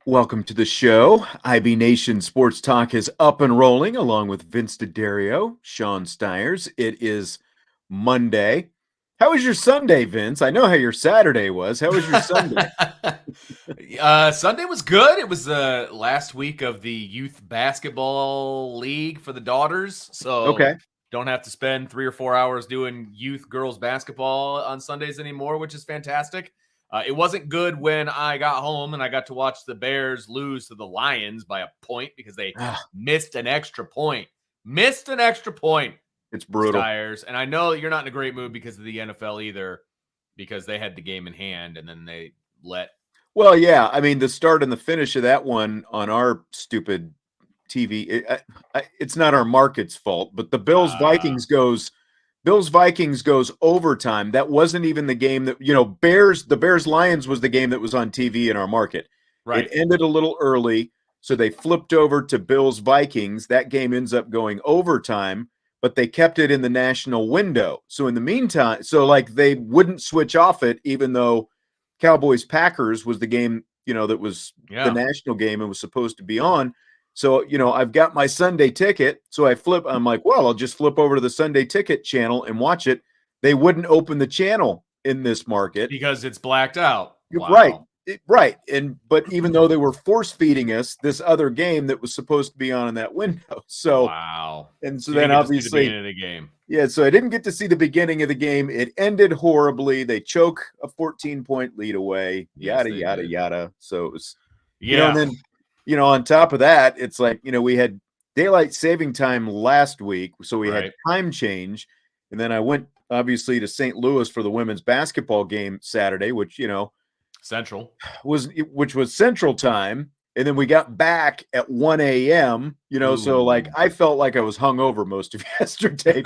Welcome to the show. IB Nation Sports Talk is up and rolling along with Vince D'Addario, Sean Stiers. It is Monday. How was your Sunday, Vince? I know how your Saturday was. How was your Sunday? Sunday was good. It was the last week of the youth basketball league for the daughters. So don't have to spend 3 or 4 hours doing youth girls basketball on Sundays anymore, which is fantastic. It wasn't good when I got home and I got to watch the Bears lose to the Lions by a point because they missed an extra point. It's brutal. Stiers. And I know you're not in a great mood because of the NFL either, because they had the game in hand and then they let. Well, yeah. I mean, the start and the finish of that one on our stupid TV, it's not our market's fault, but the Bills-Vikings goes overtime. That wasn't even the game that, the Bears-Lions was the game that was on TV in our market. Right. It ended a little early, so they flipped over to Bills-Vikings. That game ends up going overtime, but they kept it in the national window. So in the meantime, they wouldn't switch off it, even though Cowboys-Packers was the game, that was the national game and was supposed to be on. So, I've got my Sunday ticket. So I'm like, well, I'll just flip over to the Sunday ticket channel and watch it. They wouldn't open the channel in this market because it's blacked out. Wow. Right. But even though they were force feeding us this other game that was supposed to be on in that window. So, wow. And so then obviously the beginning of the game. Yeah. So I didn't get to see the beginning of the game. It ended horribly. They choke a 14-point lead away, yada, yada. So it was, and then, on top of that, it's like, we had daylight saving time last week. So we had time change. And then I went obviously to St. Louis for the women's basketball game Saturday, which, which was Central Time. And then we got back at 1 a.m., so I felt like I was hungover most of yesterday.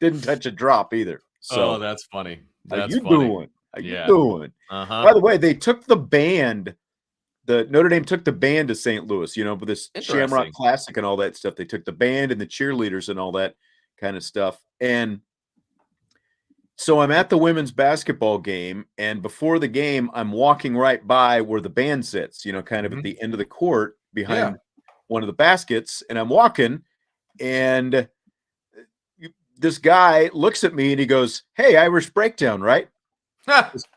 Didn't touch a drop either. So that's funny. How you doing? By the way, they took the band. The Notre Dame took the band to St. Louis, with this Shamrock Classic and all that stuff. They took the band and the cheerleaders and all that kind of stuff. And so I'm at the women's basketball game, and before the game, I'm walking right by where the band sits, kind of at the end of the court behind one of the baskets. And I'm walking, and this guy looks at me and he goes, "Hey, Irish Breakdown, right?"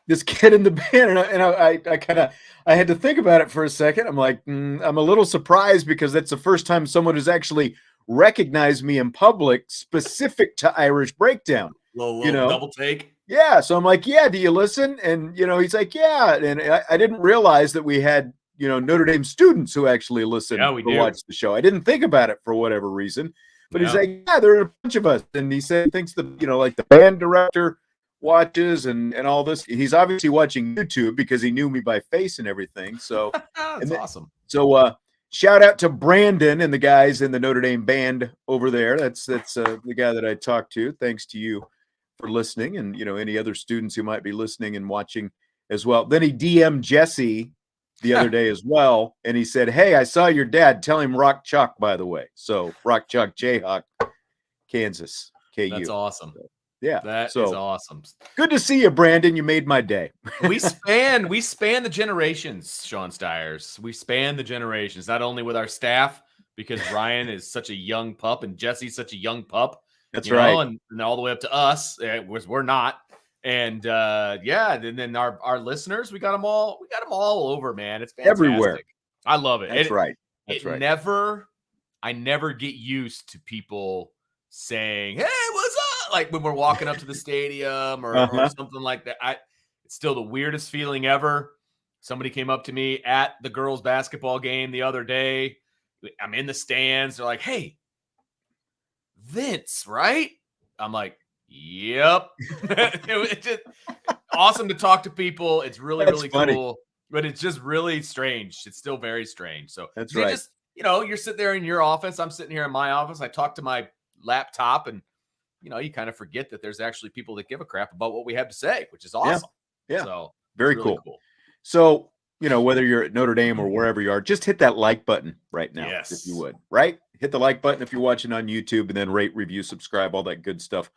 This kid in the band, and I had to think about it for a second. I'm like, I'm a little surprised because that's the first time someone has actually recognized me in public specific to Irish Breakdown. Little double take. Yeah. So I'm like, yeah, do you listen? And, he's like, yeah. And I didn't realize that we had, Notre Dame students who actually listen to watch the show. I didn't think about it for whatever reason, but he's like, yeah, there are a bunch of us. And he said, thinks the band director watches and all this. He's obviously watching YouTube because he knew me by face and everything. So that's awesome. So shout out to Brandon and the guys in the Notre Dame band over there. That's the guy that I talked to. Thanks to you for listening, and any other students who might be listening and watching as well. Then he DM'd Jesse the other day as well, and he said, "Hey, I saw your dad. Tell him Rock Chalk, by the way." So Rock Chalk Jayhawk, Kansas, KU. That's awesome. So, yeah, that is awesome. Good to see you, Brandon. You made my day. we span the generations, Sean Stiers. We span the generations, not only with our staff, because Ryan is such a young pup and Jesse's such a young pup. That's right. And all the way up to us, we're not. And and then our listeners, we got them all over, man. It's fantastic. Everywhere. I love it. That's right. I never get used to people saying, "Hey, what's up?" Like when we're walking up to the stadium or something like that. It's still the weirdest feeling ever. Somebody came up to me at the girls' basketball game the other day. I'm in the stands. They're like, "Hey, Vince, right?" I'm like, "Yep." It's just awesome to talk to people. It's really funny. Cool. but it's just really strange. It's still very strange. So that's right. Just, you're sitting there in your office. I'm sitting here in my office. I talk to my laptop, and you kind of forget that there's actually people that give a crap about what we have to say, which is awesome. Yeah. So very really cool. So, whether you're at Notre Dame or wherever you are, just hit that like button right now, if you would, right? Hit the like button if you're watching on YouTube, and then rate, review, subscribe, all that good stuff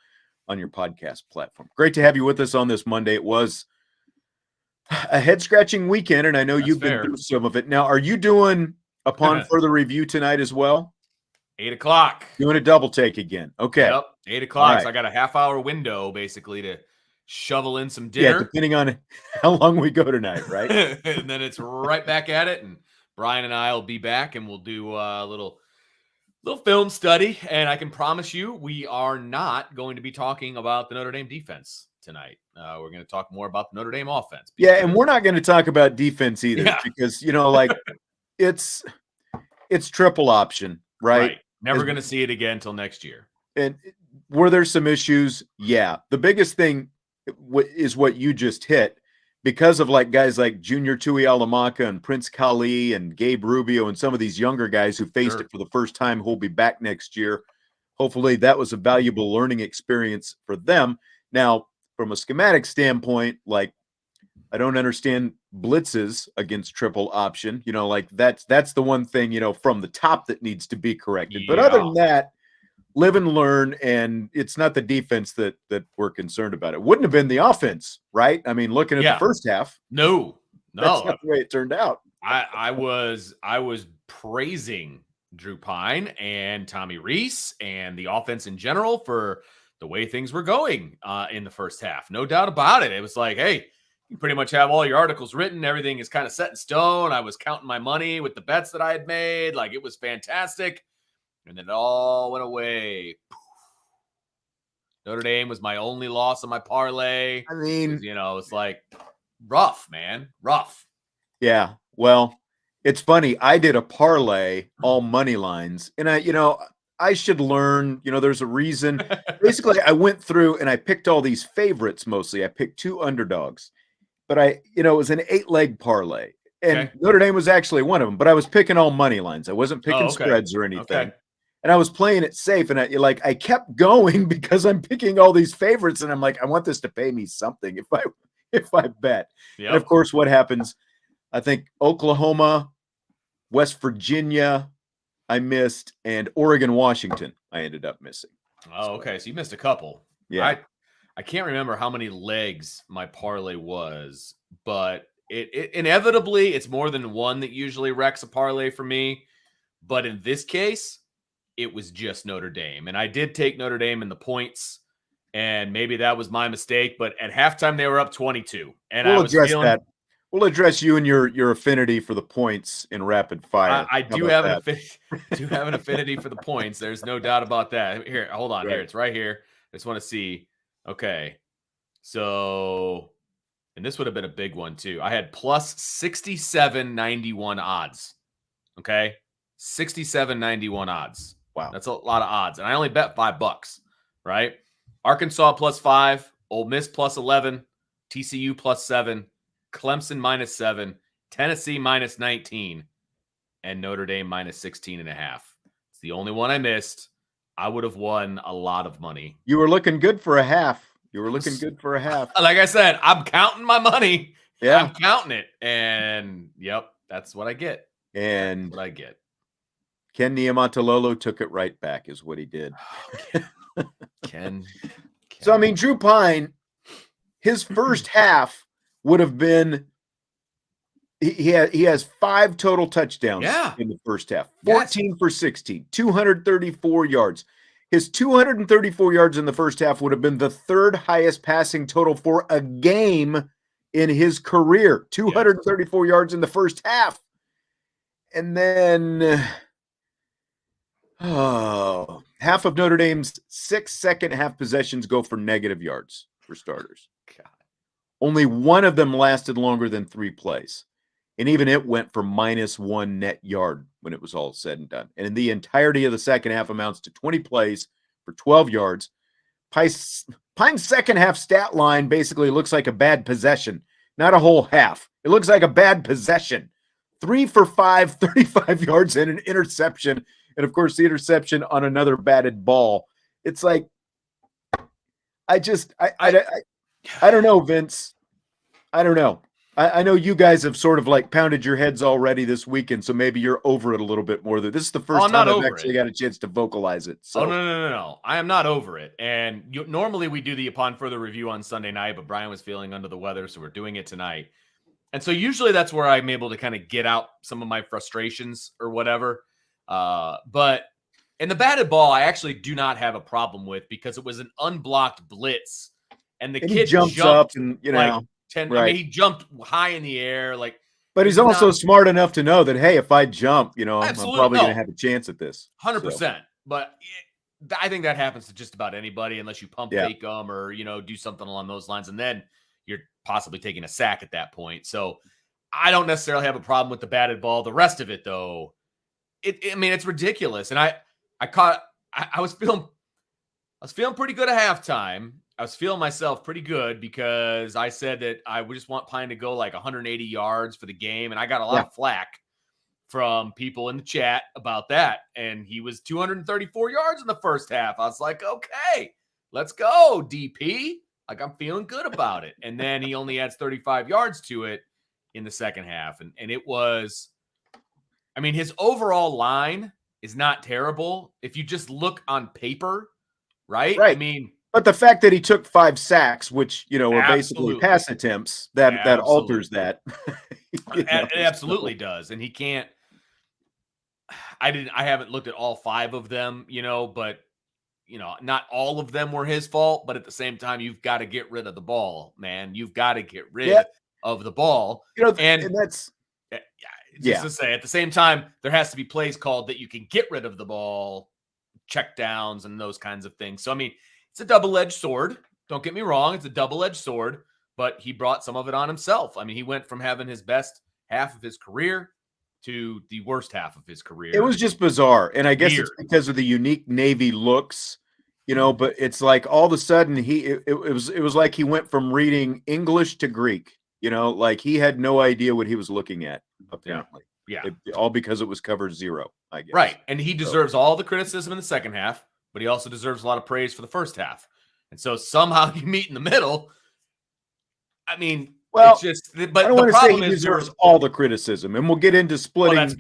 on your podcast platform. Great to have you with us on this Monday. It was a head-scratching weekend, and I know you've been through some of it. Now, are you doing Upon Further Review tonight as well? 8 o'clock. Doing a double take again. Okay. Yep, 8 o'clock. Right. So I got a half-hour window, basically, to shovel in some dinner. Yeah, depending on how long we go tonight, right? And then it's right back at it, and Brian and I will be back, and we'll do a little film study. And I can promise you, we are not going to be talking about the Notre Dame defense tonight. We're going to talk more about the Notre Dame offense. Yeah, and we're not going to talk about defense either, because it's triple option, right? Never going to see it again until next year. And were there some issues? Yeah. The biggest thing is what you just hit, because of guys like Junior Tui Alamaka and Prince Kali and Gabe Rubio and some of these younger guys who faced it for the first time, who'll be back next year. Hopefully that was a valuable learning experience for them. Now, from a schematic standpoint, I don't understand blitzes against triple option. That's the one thing, from the top that needs to be corrected. But other than that, live and learn, and it's not the defense that we're concerned about. It wouldn't have been the offense, right? I mean, looking at the first half. No. That's not the way it turned out. I was praising Drew Pyne and Tommy Rees and the offense in general for the way things were going in the first half. No doubt about it. It was like, hey, you pretty much have all your articles written. Everything is kind of set in stone. I was counting my money with the bets that I had made. It was fantastic. And then it all went away. Notre Dame was my only loss on my parlay. I mean, it's rough, man. Rough. Yeah. Well, it's funny. I did a parlay, all money lines, and I should learn, there's a reason. Basically, I went through and I picked all these favorites mostly. I picked 2 underdogs, but it was an 8-leg parlay. And Notre Dame was actually one of them, but I was picking all money lines. I wasn't picking spreads or anything. Okay. And I was playing it safe, and I kept going because I'm picking all these favorites, and I'm like, I want this to pay me something if I bet. Yep. And of course, what happens? I think Oklahoma, West Virginia, I missed, and Oregon, Washington, I ended up missing. Oh, okay. So you missed a couple. Yeah. I can't remember how many legs my parlay was, but it inevitably, it's more than one that usually wrecks a parlay for me. But in this case, it was just Notre Dame. And I did take Notre Dame in the points, and maybe that was my mistake. But at halftime, they were up 22. And we'll address that. We'll address you and your affinity for the points in rapid fire. I do have an affinity for the points. There's no doubt about that. Here, hold on. Right. Here, it's right here. I just want to see. Okay. So, and this would have been a big one too. I had plus 67.91 odds. Okay. 67.91 odds. Wow. That's a lot of odds. And I only bet $5, right? Arkansas plus 5, Ole Miss plus 11, TCU plus 7, Clemson minus 7, Tennessee minus 19, and Notre Dame minus 16.5. It's the only one I missed. I would have won a lot of money. You were looking good for a half. Like I said, I'm counting my money. Yeah. I'm counting it. And yep, that's what I get. And that's what I get. Ken Niumatalolo took it right back, is what he did. Ken. So, I mean, Drew Pyne, his first half would have been he has 5 total touchdowns in the first half. 14 for 16, 234 yards. His 234 yards in the first half would have been the 3rd highest passing total for a game in his career. 234 yards in the first half. And then half of Notre Dame's 6 second half possessions go for negative yards for starters. God. Only one of them lasted longer than 3 plays. And even it went for -1 net yard when it was all said and done. And in the entirety of the second half amounts to 20 plays for 12 yards. Pyne's second half stat line basically looks like a bad possession, not a whole half. It looks like a bad possession. 3 for 5, 35 yards and an interception. And of course, the interception on another batted ball. It's like, I don't know, Vince. I don't know. I know you guys have sort of like pounded your heads already this weekend, so maybe you're over it a little bit more. This is the first time I've actually got a chance to vocalize it. So. Oh, no. I am not over it. And normally we do the upon further review on Sunday night, but Brian was feeling under the weather, so we're doing it tonight. And so usually that's where I'm able to kind of get out some of my frustrations or whatever. But in the batted ball, I actually do not have a problem with because it was an unblocked blitz. And the kid jumps up and, like 10. Right. I mean, he jumped high in the air. But he's also smart enough to know that, hey, if I jump, I'm probably going to have a chance at this. 100%. So. But I think that happens to just about anybody unless you pump fake them or, do something along those lines. And then you're possibly taking a sack at that point. So I don't necessarily have a problem with the batted ball. The rest of it, though, it's ridiculous. And I was feeling pretty good at halftime. I was feeling myself pretty good because I said that I would just want Pyne to go like 180 yards for the game. And I got a lot of flack from people in the chat about that. And he was 234 yards in the first half. I was like, okay, let's go, DP. Like, I'm feeling good about it. And then he only adds 35 yards to it in the second half. And it was, his overall line is not terrible if you just look on paper, right? But the fact that he took 5 sacks, which, were basically pass attempts, that alters that. It absolutely does. And he can't – I haven't looked at all 5 of them, but, not all of them were his fault. But at the same time, you've got to get rid of the ball, man. You've got to get rid of the ball. And that's – just to say, at the same time, there has to be plays called that you can get rid of the ball, check downs and those kinds of things. So, it's a double-edged sword. Don't get me wrong. It's a double-edged sword, but he brought some of it on himself. He went from having his best half of his career to the worst half of his career. It was just bizarre. And I guess it's because of the unique Navy looks, but it's like all of a sudden it was like he went from reading English to Greek, like he had no idea what he was looking at, apparently. Yeah. All because it was cover 0, I guess. Right. And he deserves all the criticism in the second half. But he also deserves a lot of praise for the first half. And so somehow you meet in the middle. It's just, but I don't want to say he deserves all the criticism, and we'll get into splitting,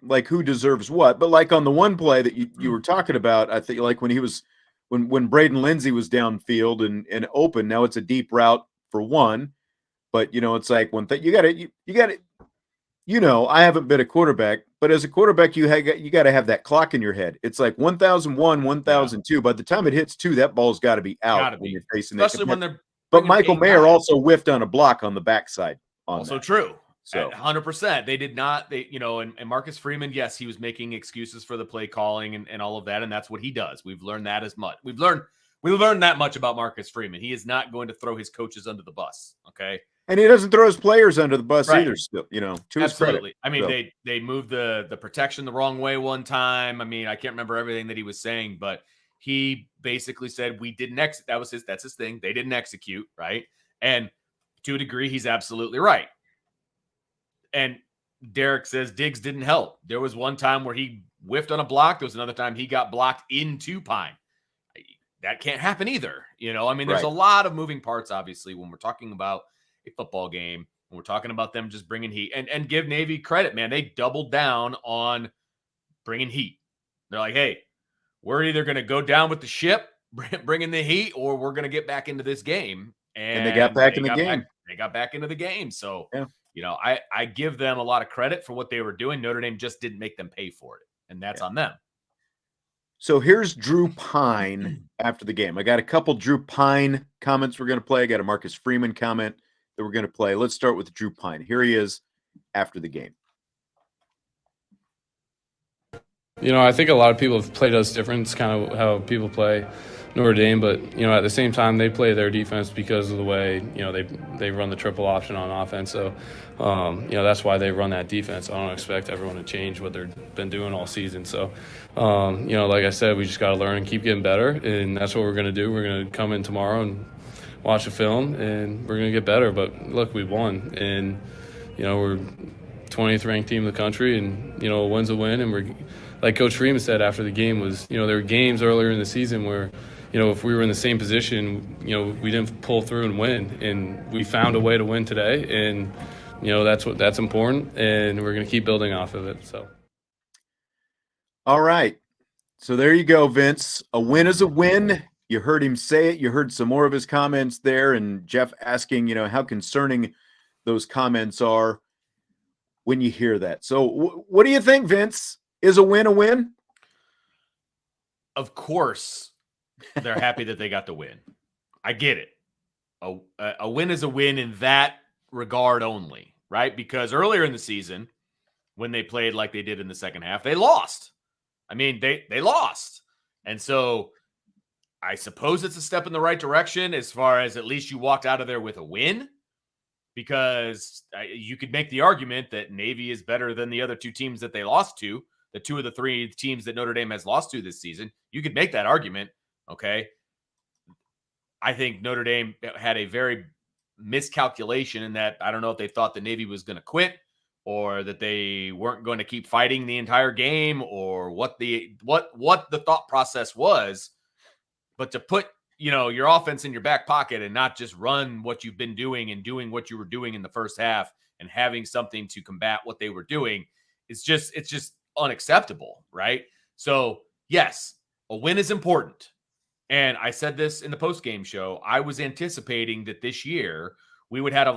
like who deserves what. But like on the one play that you were talking about, I think like when Braden Lindsay was downfield and open, now it's a deep route for one, but it's like one thing you got to, I haven't been a quarterback, but as a quarterback, you got to have that clock in your head. It's like 1,001, 1,002. By the time it hits 2, that ball's got to be out when you're facing it. Especially when they're. But Michael Mayer also whiffed on a block on the backside. Also true. So 100%. They did not. And Marcus Freeman, yes, he was making excuses for the play calling and all of that, and that's what he does. We've learned that as much. We've learned that much about Marcus Freeman. He is not going to throw his coaches under the bus. Okay. And he doesn't throw his players under the bus either. Still, to his Absolutely. credit. They moved the protection the wrong way one time. I can't remember everything that he was saying, but he basically said we didn't execute. That's his thing. They didn't execute, right? And to a degree, he's absolutely right. And Derek says Diggs didn't help. There was one time where he whiffed on a block. There was another time he got blocked into Pyne. That can't happen either. There's a lot of moving parts, obviously, when we're talking about a football game, and we're talking about them just bringing heat and give Navy credit, man. They doubled down on bringing heat. They're like, hey, we're either going to go down with the ship, bringing the heat, or we're going to get back into this game. And they got back in the game. They got back into the game. So, yeah. I give them a lot of credit for what they were doing. Notre Dame just didn't make them pay for it, and that's on them. So here's Drew Pyne after the game. I got a couple Drew Pyne comments we're going to play. I got a Marcus Freeman comment that we're going to play. Let's start with Drew Pyne. Here he is after the game. I think a lot of people have played us different. It's kind of how people play Notre Dame, but at the same time they play their defense because of the way they run the triple option on offense. So that's why they run that defense. I don't expect everyone to change what they've been doing all season. So like I said, we just got to learn and keep getting better, and that's what we're going to do. We're going to come in tomorrow and watch a film, and we're going to get better. But look, we won, and we're 20th ranked team in the country, and a win's a win. And we're, like Coach Freeman said after the game, was there were games earlier in the season where if we were in the same position, we didn't pull through and win, and we found a way to win today, and that's important, and we're going to keep building off of it. So, all right, so there you go, Vince. A win is a win. You heard him say it. You heard some more of his comments there, and Jeff asking, how concerning those comments are when you hear that. So what do you think, Vince? Is a win a win? Of course, they're happy that they got the win. I get it. A win is a win in that regard only, right? Because earlier in the season, when they played like they did in the second half, they lost. I mean, they lost. And so I suppose it's a step in the right direction as far as at least you walked out of there with a win, because you could make the argument that Navy is better than the other two teams that they lost to, the two of the three teams that Notre Dame has lost to this season. You could make that argument, okay? I think Notre Dame had a very miscalculation in that I don't know if they thought the Navy was going to quit or that they weren't going to keep fighting the entire game or what the thought process was. But to put your offense in your back pocket and not just run what you've been doing and doing what you were doing in the first half and having something to combat what they were doing, it's just unacceptable, right? So yes, a win is important. And I said this in the post-game show. I was anticipating that this year we would have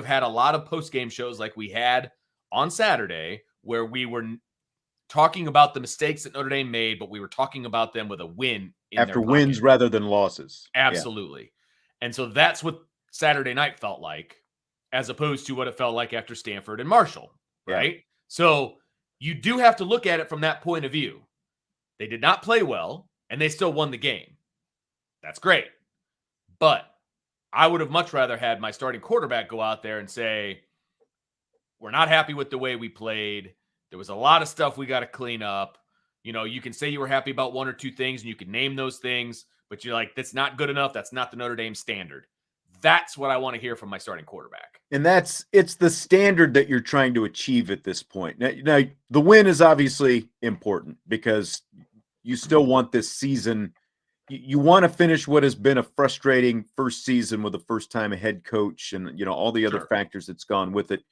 had a lot of post-game shows like we had on Saturday, where we were talking about the mistakes that Notre Dame made, but we were talking about them with a win after wins rather than losses. Absolutely. Yeah. And so that's what Saturday night felt like, as opposed to what it felt like after Stanford and Marshall, right? Yeah. So you do have to look at it from that point of view. They did not play well, and they still won the game. That's great. But I would have much rather had my starting quarterback go out there and say, we're not happy with the way we played. There was a lot of stuff we got to clean up. You can say you were happy about one or two things, and you can name those things, but you're like, that's not good enough. That's not the Notre Dame standard. That's what I want to hear from my starting quarterback. And it's the standard that you're trying to achieve at this point. Now the win is obviously important because you still want this season. You want to finish what has been a frustrating first season with a first-time head coach and, all the other factors that's gone with it.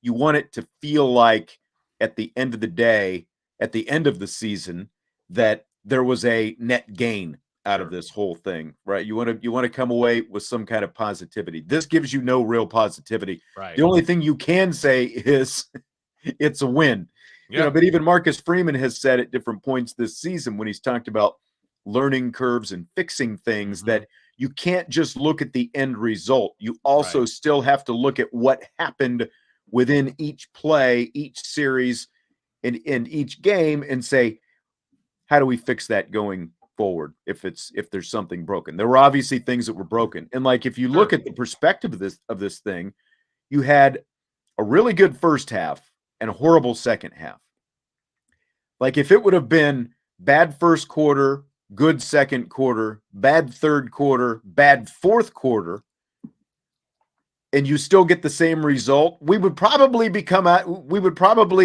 You want it to feel like at the end of the day, at the end of the season, that there was a net gain out of this whole thing, right? You want to come away with some kind of positivity. This gives you no real positivity. Right. The only thing you can say is it's a win. Yeah. But even Marcus Freeman has said at different points this season when he's talked about learning curves and fixing things that you can't just look at the end result. You also still have to look at what happened within each play, each series, and in each game and say, how do we fix that going forward if there's something broken? There were obviously things that were broken. And like if you look at the perspective of this thing, you had a really good first half and a horrible second half. Like if it would have been bad first quarter, good second quarter, bad third quarter, bad fourth quarter, and you still get the same result, we would probably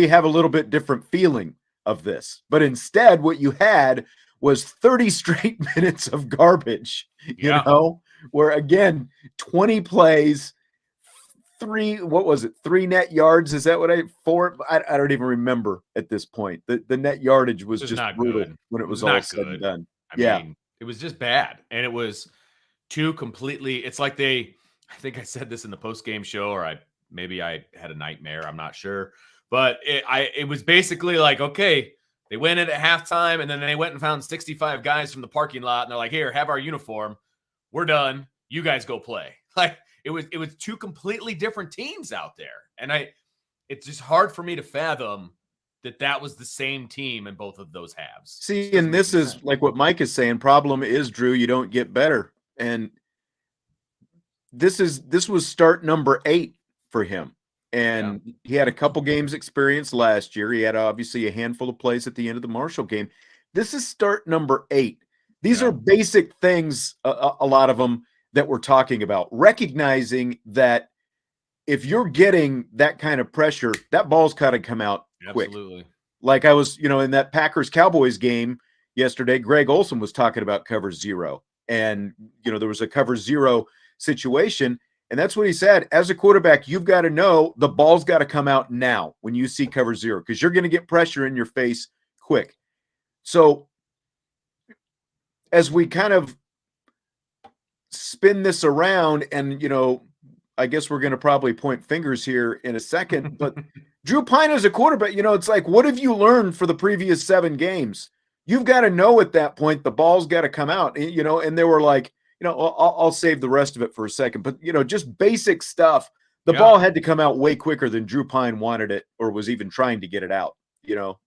have a little bit different feeling of this. But instead, what you had was 30 straight minutes of garbage, where again, 20 plays, 3 net yards? Is that what I don't even remember at this point. The net yardage was just brutal when it was all said and done. I mean, it was just bad. And it was two completely, it's like I think I said this in the post-game show, or maybe I had a nightmare. I'm not sure. But it was basically like, okay, they went in at halftime, and then they went and found 65 guys from the parking lot, and they're like, here, have our uniform. We're done. You guys go play. Like, it was two completely different teams out there. And it's just hard for me to fathom that was the same team in both of those halves. See, and this is like what Mike is saying. Problem is, Drew, you don't get better. And this was start number 8 for him. And he had a couple games experience last year. He had obviously a handful of plays at the end of the Marshall game. This is start number 8. These are basic things, a lot of them, that we're talking about. Recognizing that if you're getting that kind of pressure, that ball's got to come out quick. Absolutely. Like I was, in that Packers-Cowboys game yesterday, Greg Olson was talking about cover zero. And, there was a cover zero situation. And that's what he said. As a quarterback, you've got to know the ball's got to come out now when you see cover zero, because you're going to get pressure in your face quick. So as we kind of spin this around, and, I guess we're going to probably point fingers here in a second, but Drew Pyne as a quarterback, it's like, what have you learned for the previous 7 games? You've got to know at that point the ball's got to come out, and they were like, I'll save the rest of it for a second, but just basic stuff. The ball had to come out way quicker than Drew Pyne wanted it or was even trying to get it out.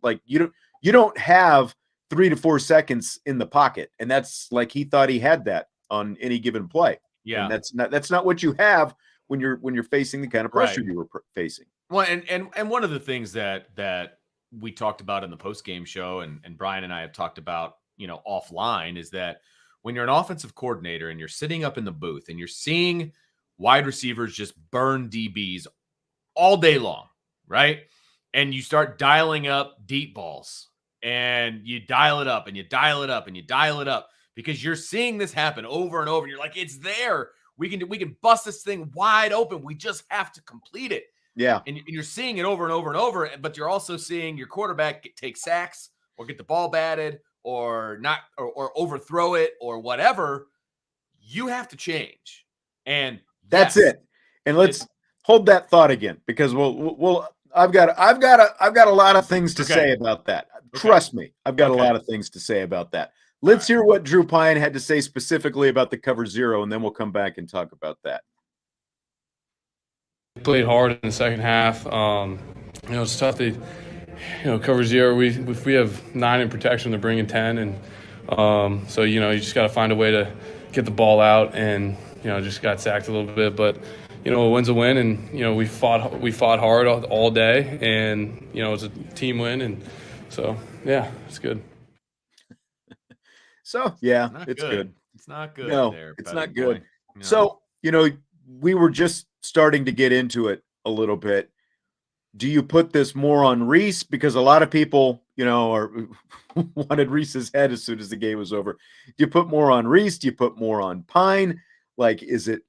Like you don't have 3 to 4 seconds in the pocket, and that's like he thought he had that on any given play. Yeah, and that's not what you have when you're facing the kind of pressure you were facing. Well, and one of the things that we talked about in the post-game show, and Brian and I have talked about, offline, is that when you're an offensive coordinator and you're sitting up in the booth and you're seeing wide receivers just burn DBs all day long, right? And you start dialing up deep balls, and you dial it up and you dial it up and you dial it up, because you're seeing this happen over and over. And you're like, it's there. We can bust this thing wide open. We just have to complete it. Yeah. And you're seeing it over and over and over, but you're also seeing your quarterback take sacks or get the ball batted or not, or overthrow it or whatever. You have to change. And that's it. And let's hold that thought again, because I've got a lot of things to say about that. Trust me. I've got a lot of things to say about that. Let's hear what Drew Pyne had to say specifically about the cover zero, and then we'll come back and talk about that. Played hard in the second half. It's tough to, cover zero. If we have 9 in protection, they're bringing 10, and so you just got to find a way to get the ball out, and just got sacked a little bit, but a win's a win, and we fought hard all day, and it's a team win, and so it's good. So it's good. It's not good. No, it's not good. So we were just starting to get into it a little bit. Do you put this more on Reese? Because a lot of people, wanted Reese's head as soon as the game was over. Do you put more on Reese? Do you put more on Pyne? Like, is it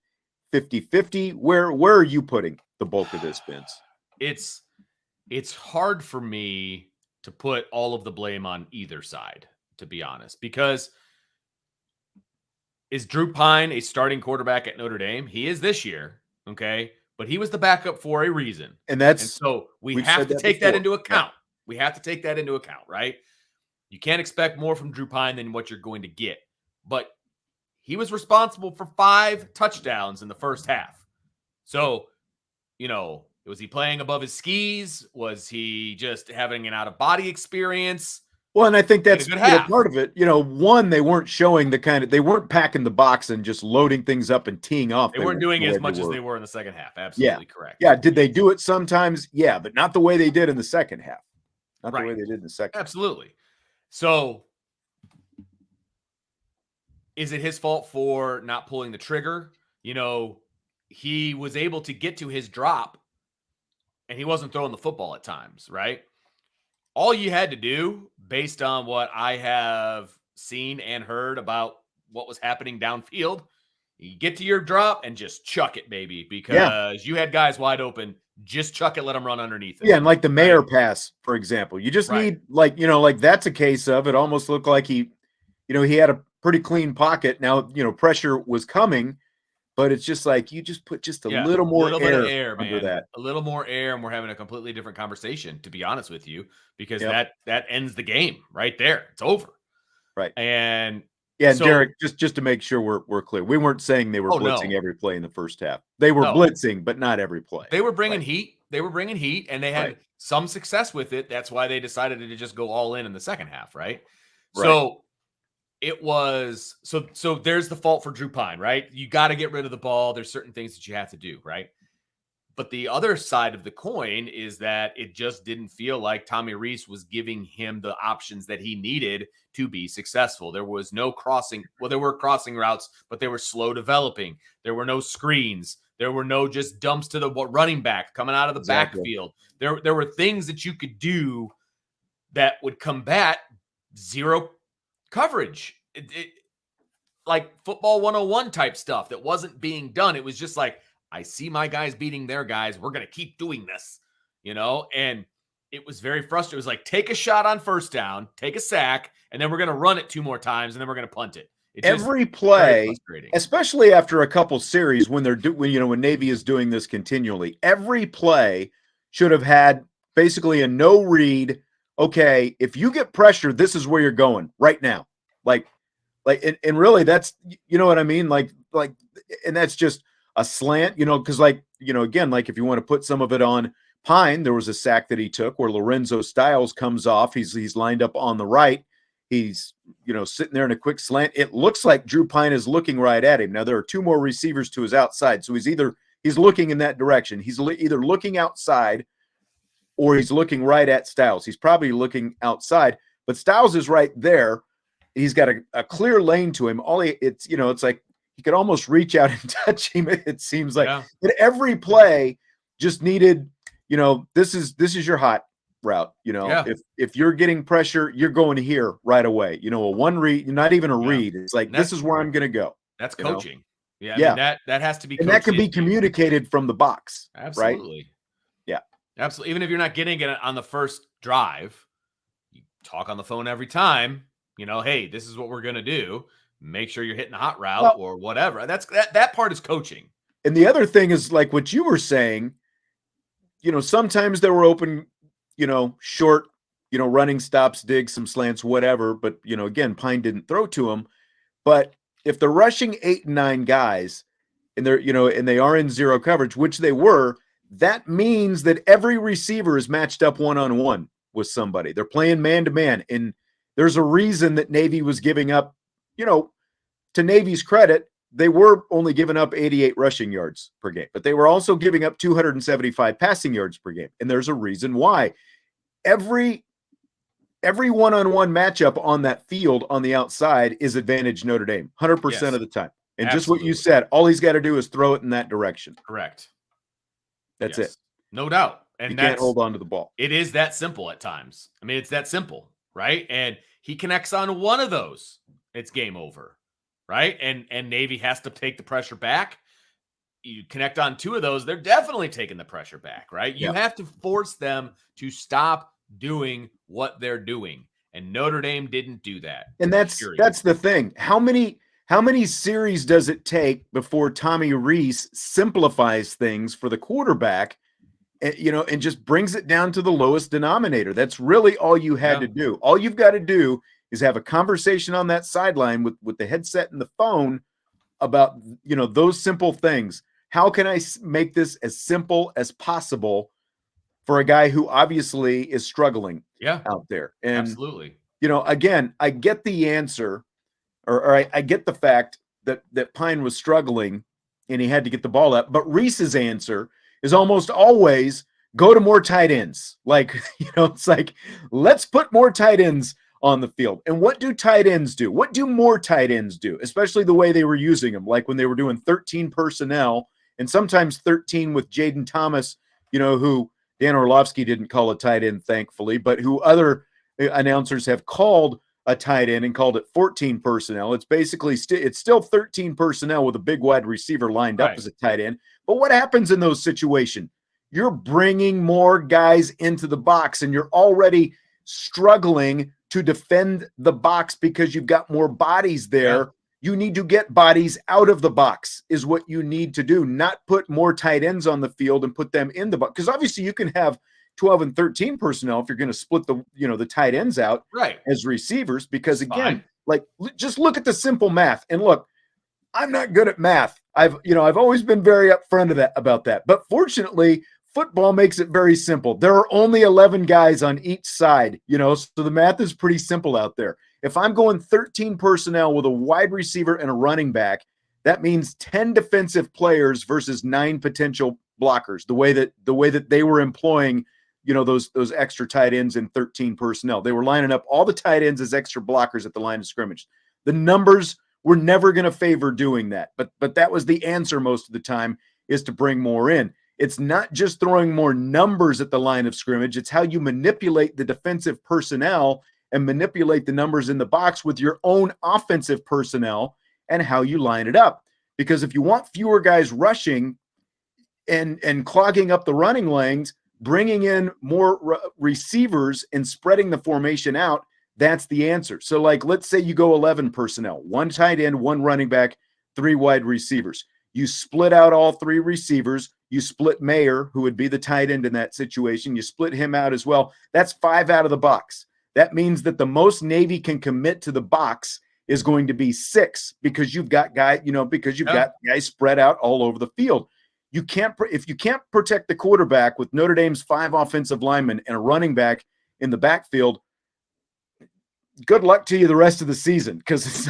50-50? Where are you putting the bulk of this, Vince? It's hard for me to put all of the blame on either side, to be honest, because is Drew Pyne a starting quarterback at Notre Dame? He is this year, okay? But he was the backup for a reason. And so we have to take that into account. Yeah. We have to take that into account, right? You can't expect more from Drew Pyne than what you're going to get. But he was responsible for 5 touchdowns in the first half. So, was he playing above his skis? Was he just having an out-of-body experience? Well, and I think that's part of it. One, they weren't showing they weren't packing the box and just loading things up and teeing off. They weren't doing as much as they were in the second half. Absolutely correct. Yeah. Did they do it sometimes? Yeah, but not the way they did in the second half. Not the way they did in the second. Absolutely. So is it his fault for not pulling the trigger? He was able to get to his drop and he wasn't throwing the football at times, right? All you had to do, based on what I have seen and heard about what was happening downfield, you get to your drop and just chuck it, baby, because you had guys wide open. Just chuck it, let them run underneath it. Yeah, and like the Mayer pass, for example, you just need like that's a case of it almost looked like he had a pretty clean pocket. Now, pressure was coming, but it's just like you just put just a little more air under that. A little more air, and we're having a completely different conversation, to be honest with you, because that ends the game right there. It's over. Right. And so, Derek, just to make sure we're clear, we weren't saying they were blitzing every play in the first half. They were blitzing, but not every play. They were bringing heat. They were bringing heat, and they had some success with it. That's why they decided to just go all in the second half, right? So it was so there's the fault for Drew Pyne, right? You got to get rid of the ball. There's certain things that you have to do, right? But the other side of the coin is that it just didn't feel like Tommy Rees was giving him the options that he needed to be successful. There was no crossing. Well, there were crossing routes, but they were slow developing. There were no screens. There were no just dumps to the running back coming out of the backfield. There were things that you could do that would combat zero coverage. Like football 101 type stuff that wasn't being done. It was just like, I see my guys beating their guys. We're going to keep doing this, and it was very frustrating. It was like, take a shot on first down, take a sack, and then we're going to run it 2 more times, and then we're going to punt it. Every play, especially after a couple series when when Navy is doing this continually, every play should have had basically a no read. Okay, if you get pressure, this is where you're going right now. And really that's, you know what I mean? And that's just a slant, because again, if you want to put some of it on Pyne, there was a sack that he took where Lorenzo Styles comes off. He's lined up on the right. He's, sitting there in a quick slant. It looks like Drew Pyne is looking right at him. Now there are 2 more receivers to his outside. So he's looking in that direction. He's either looking outside or he's looking right at Styles. He's probably looking outside, but Styles is right there. He's got a clear lane to him. It's like he could almost reach out and touch him. It seems like but every play just needed, this is your hot route. If you're getting pressure, you're going here right away. A one read, not even a read. It's like, this is where I'm going to go. That's coaching. Yeah. I mean, that has to be, and that can be communicated from the box. Absolutely. Right? Yeah, absolutely. Even if you're not getting it on the first drive, you talk on the phone every time, hey, this is what we're going to do. Make sure you're hitting the hot route or whatever. That part is coaching. And the other thing is like what you were saying, sometimes they were open, short, running stops, digs, some slants, whatever. But, again, Pyne didn't throw to him. But if they're rushing 8 and 9 guys and they're, and they are in zero coverage, which they were, that means that every receiver is matched up one-on-one with somebody. They're playing man-to-man. And there's a reason that Navy was giving up, to Navy's credit, they were only giving up 88 rushing yards per game, but they were also giving up 275 passing yards per game. And there's a reason why. Every one-on-one matchup on that field on the outside is advantage Notre Dame 100% of the time. And just what you said, all he's got to do is throw it in that direction. Correct. That's it. No doubt. And you can't hold on to the ball. It is that simple at times. I mean, it's that simple, right? And he connects on one of those, it's game over, right? And Navy has to take the pressure back. You connect on 2 of those, they're definitely taking the pressure back, right? You have to force them to stop doing what they're doing. And Notre Dame didn't do that. And that's the thing. How many series does it take before Tommy Rees simplifies things for the quarterback, and just brings it down to the lowest denominator? That's really all you had to do. All you've got to do is have a conversation on that sideline with the headset and the phone about, those simple things. How can I make this as simple as possible for a guy who obviously is struggling out there? And, absolutely. Again, I get the answer, or I get the fact that Pyne was struggling and he had to get the ball up. But Reese's answer is almost always go to more tight ends. It's like, let's put more tight ends on the field. And what do tight ends do? What do more tight ends do? Especially the way they were using them, like when they were doing 13 personnel and sometimes 13 with Jaden Thomas, who Dan Orlovsky didn't call a tight end, thankfully, but who other announcers have called a tight end and called it 14 personnel. It's basically it's still 13 personnel with a big wide receiver lined up as a tight end. But what happens in those situations? You're bringing more guys into the box and you're already struggling to defend the box because you've got more bodies there. Yeah. You need to get bodies out of the box is what you need to do, not put more tight ends on the field and put them in the box. Because obviously you can have 12 and 13 personnel if you're going to split the tight ends out as receivers, because again, just look at the simple math. And look, I'm not good at math. I've always been very upfront about that. But fortunately, football makes it very simple. There are only 11 guys on each side, so the math is pretty simple out there. If I'm going 13 personnel with a wide receiver and a running back, that means 10 defensive players versus 9 potential blockers. The way that they were employing, those extra tight ends in 13 personnel. They were lining up all the tight ends as extra blockers at the line of scrimmage. The numbers were never going to favor doing that, but that was the answer most of the time. is to bring more in. It's not just throwing more numbers at the line of scrimmage. It's how you manipulate the defensive personnel and manipulate the numbers in the box with your own offensive personnel and how you line it up. Because if you want fewer guys rushing and clogging up the running lanes, bringing in more receivers and spreading the formation out, that's the answer. So, like, let's say you go 11 personnel, 1 tight end, 1 running back, 3 wide receivers. You split out all 3 receivers. You split Mayer, who would be the tight end in that situation. You split him out as well. That's 5 out of the box. That means that the most Navy can commit to the box is going to be 6 because you've got guys spread out all over the field. If you can't protect the quarterback with Notre Dame's 5 offensive linemen and a running back in the backfield, good luck to you the rest of the season, because it's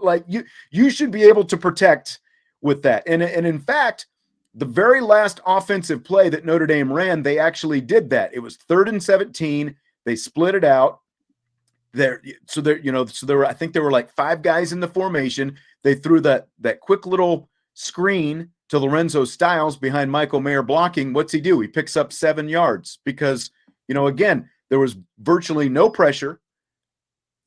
like you should be able to protect with that. And in fact, the very last offensive play that Notre Dame ran, they actually did that. It was 3rd and 17. They split it out. There were, I think there were like 5 guys in the formation. They threw that quick little screen to Lorenzo Styles behind Michael Mayer blocking. What's he do? He picks up 7 yards because, again, there was virtually no pressure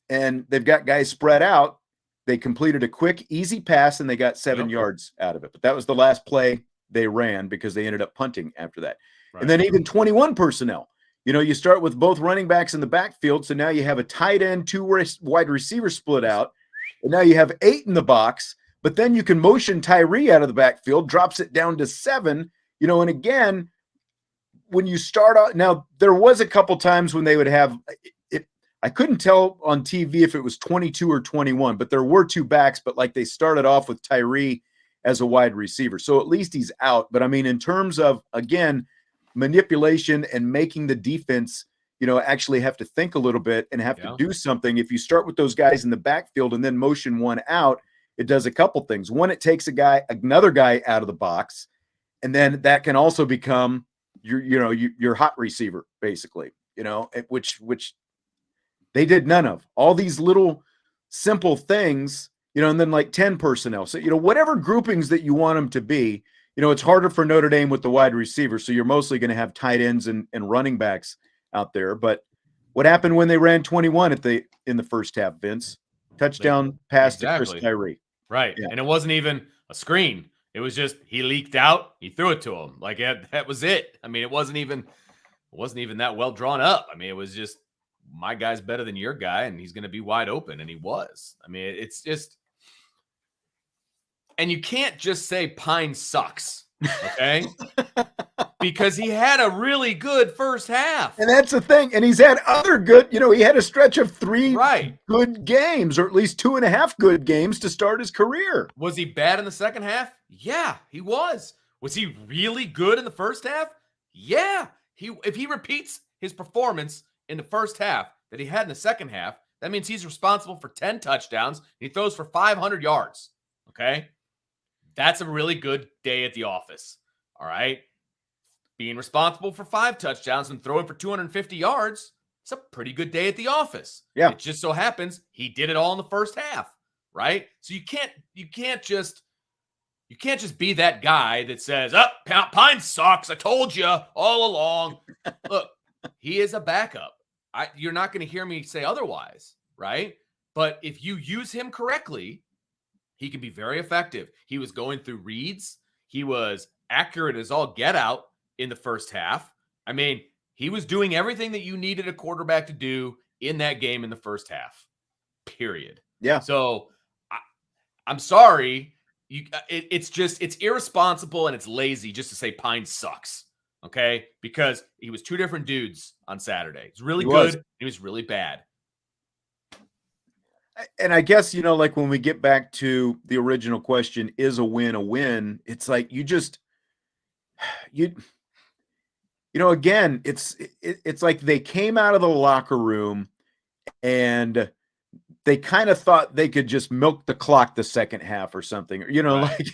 and they've got guys spread out. They completed a quick, easy pass and they got 7 yards out of it. But that was the last play they ran because they ended up punting after that. Right. And then even 21 personnel. You start with both running backs in the backfield. So now you have a tight end, 2 wide receivers split out. And now you have 8 in the box. But then you can motion Tyree out of the backfield, drops it down to 7. And again, when you start out, now there was a couple times when they would have it. I couldn't tell on TV if it was 22 or 21, but there were 2 backs, but like they started off with Tyree as a wide receiver. So at least he's out. But I mean, in terms of, again, manipulation and making the defense, actually have to think a little bit and have to do something. If you start with those guys in the backfield and then motion one out, it does a couple things. One, it takes another guy out of the box. And then that can also become your hot receiver, basically, which they did none of. All these little simple things, and then like 10 personnel. So, whatever groupings that you want them to be, it's harder for Notre Dame with the wide receiver. So you're mostly going to have tight ends and running backs out there. But what happened when they ran 21 in the first half, Vince? Touchdown pass to Chris Tyree. Right. Yeah. And it wasn't even a screen. It was just he leaked out. He threw it to him. Like that was it. I mean, it wasn't even that well drawn up. I mean, it was just my guy's better than your guy, and he's going to be wide open, and he was. I mean, it's just, and you can't just say Pyne sucks, okay? Because he had a really good first half. And that's the thing. And he's had other good, he had a stretch of 3 good games, or at least 2.5 good games to start his career. Was he bad in the second half? Yeah, he was. Was he really good in the first half? Yeah. If he repeats his performance in the first half that he had in the second half, that means he's responsible for 10 touchdowns. And he throws for 500 yards. Okay? That's a really good day at the office. All right? Being responsible for 5 touchdowns and throwing for 250 yards, it's a pretty good day at the office. Yeah. It just so happens he did it all in the first half, right? So you can't just be that guy that says, Pyne sucks. I told you all along. Look, he is a backup. You're not going to hear me say otherwise, right? But if you use him correctly, he can be very effective. He was going through reads. He was accurate as all get out in the first half. I mean, he was doing everything that you needed a quarterback to do in that game in the first half, period. Yeah. So I'm sorry. It's irresponsible and it's lazy just to say Pyne sucks. Okay. Because he was 2 different dudes on Saturday. He's really good. He was really bad. And I guess, like when we get back to the original question, is a win a win? It's like, again, it's like they came out of the locker room and they kind of thought they could just milk the clock the second half or something,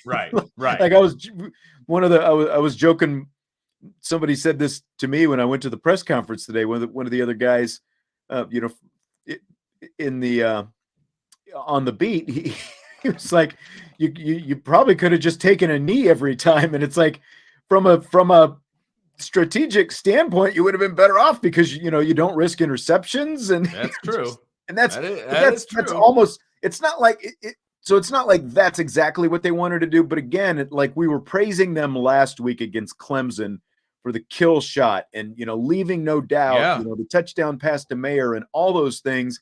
right. Like I was joking. Somebody said this to me when I went to the press conference today. One of the other guys, on the beat, he was like, you probably could have just taken a knee every time. And it's like, from a strategic standpoint, you would have been better off because, you don't risk interceptions. And that's true. And that's almost, it's not like so it's not like that's exactly what they wanted to do. But again, like we were praising them last week against Clemson for the kill shot and, leaving no doubt, the touchdown pass to Mayer and all those things.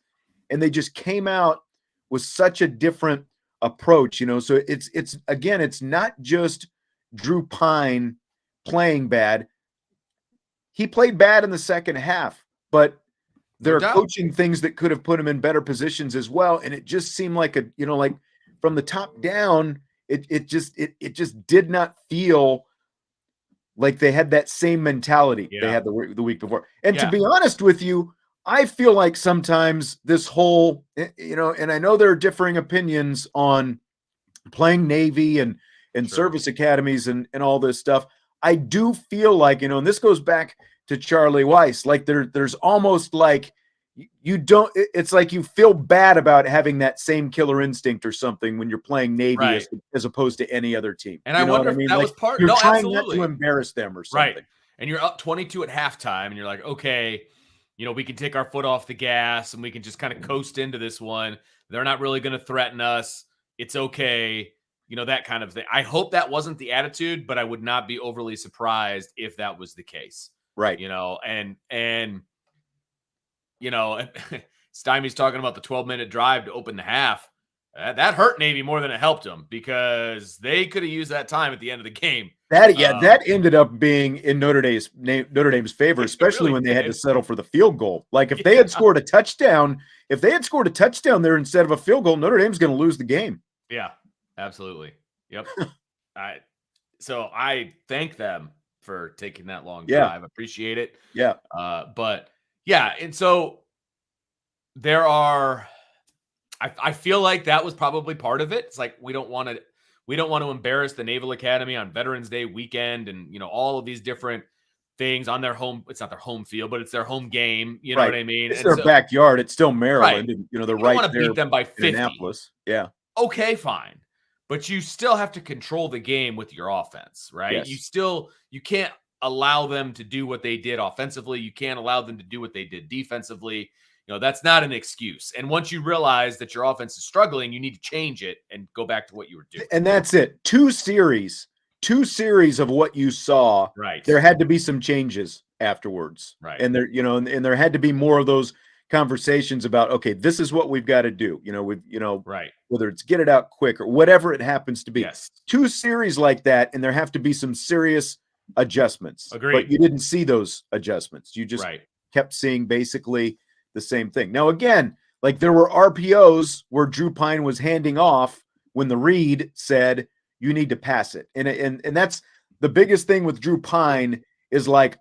And they just came out with such a different approach, so it's again, it's not just Drew Pyne playing bad. He played bad in the second half, but there are coaching things that could have put him in better positions as well. And it just seemed like like from the top down, it just did not feel like they had that same mentality they had the week before. And to be honest with you, I feel like sometimes this whole, and I know there are differing opinions on playing Navy and service academies and all this stuff. I do feel like, and this goes back to Charlie Weiss, like there's almost like it's like you feel bad about having that same killer instinct or something when you're playing Navy as opposed to any other team. And I wonder if that was part, you're trying not to embarrass them or something. Right. And you're up 22 at halftime and you're like, okay, we can take our foot off the gas and we can just kind of coast into this one. They're not really going to threaten us. It's okay. That kind of thing. I hope that wasn't the attitude, but I would not be overly surprised if that was the case. Right. And Stymie's talking about the 12-minute drive to open the half. That hurt Navy more than it helped them because they could have used that time at the end of the game. That ended up being in Notre Dame's favor, especially really when they had to settle for the field goal. Like if they had scored a touchdown, there instead of a field goal, Notre Dame's going to lose the game. Yeah, absolutely. Yep. So I thank them for taking that long drive. Appreciate it. Yeah. But yeah, and so there are. I feel like that was probably part of it. It's like we don't want to embarrass the Naval Academy on Veterans Day weekend and all of these different things on their home. It's not their home field, but it's their home game. You know what I mean? It's their backyard. It's still Maryland. Right. And, they're you right want to there. Beat them by 50. Indianapolis. Yeah. Okay, fine. But you still have to control the game with your offense, right? Yes. You can't allow them to do what they did offensively. You can't allow them to do what they did defensively. That's not an excuse. And once you realize that your offense is struggling, you need to change it and go back to what you were doing. And that's it. Two series of what you saw. Right. There had to be some changes afterwards. Right. And there, and there had to be more of those conversations about, okay, this is what we've got to do. Right. Whether it's get it out quick or whatever it happens to be. Yes. Two series like that, and there have to be some serious adjustments. Agreed. But you didn't see those adjustments. You just kept seeing basically the same thing. Now, again, like there were RPOs where Drew Pyne was handing off when the read said, you need to pass it. And that's the biggest thing with Drew Pyne is like,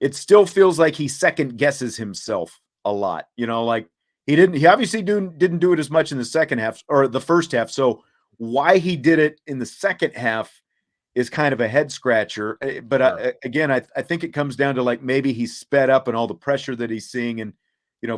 it still feels like he second guesses himself a lot, like he obviously didn't do it as much in the second half or the first half. So why he did it in the second half is kind of a head scratcher. But again, I think it comes down to like, maybe he's sped up and all the pressure that he's seeing and,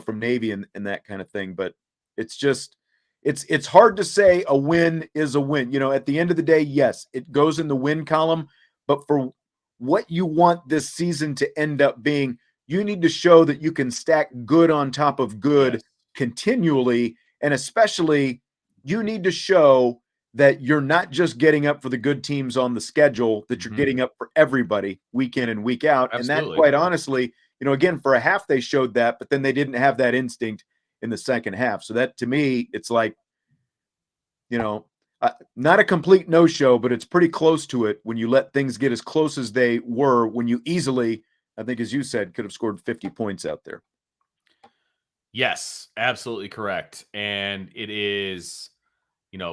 from Navy and that kind of thing. But it's just, it's hard to say a win is a win. At the end of the day, yes, it goes in the win column, but for what you want this season to end up being, you need to show that you can stack good on top of good continually. And especially you need to show that you're not just getting up for the good teams on the schedule, that you're getting up for everybody week in and week out. Absolutely. And that, quite honestly, again, for a half, they showed that, but then they didn't have that instinct in the second half. So that, to me, it's like, not a complete no-show, but it's pretty close to it when you let things get as close as they were, when you easily, I think, as you said, could have scored 50 points out there. Yes, absolutely correct. And it is,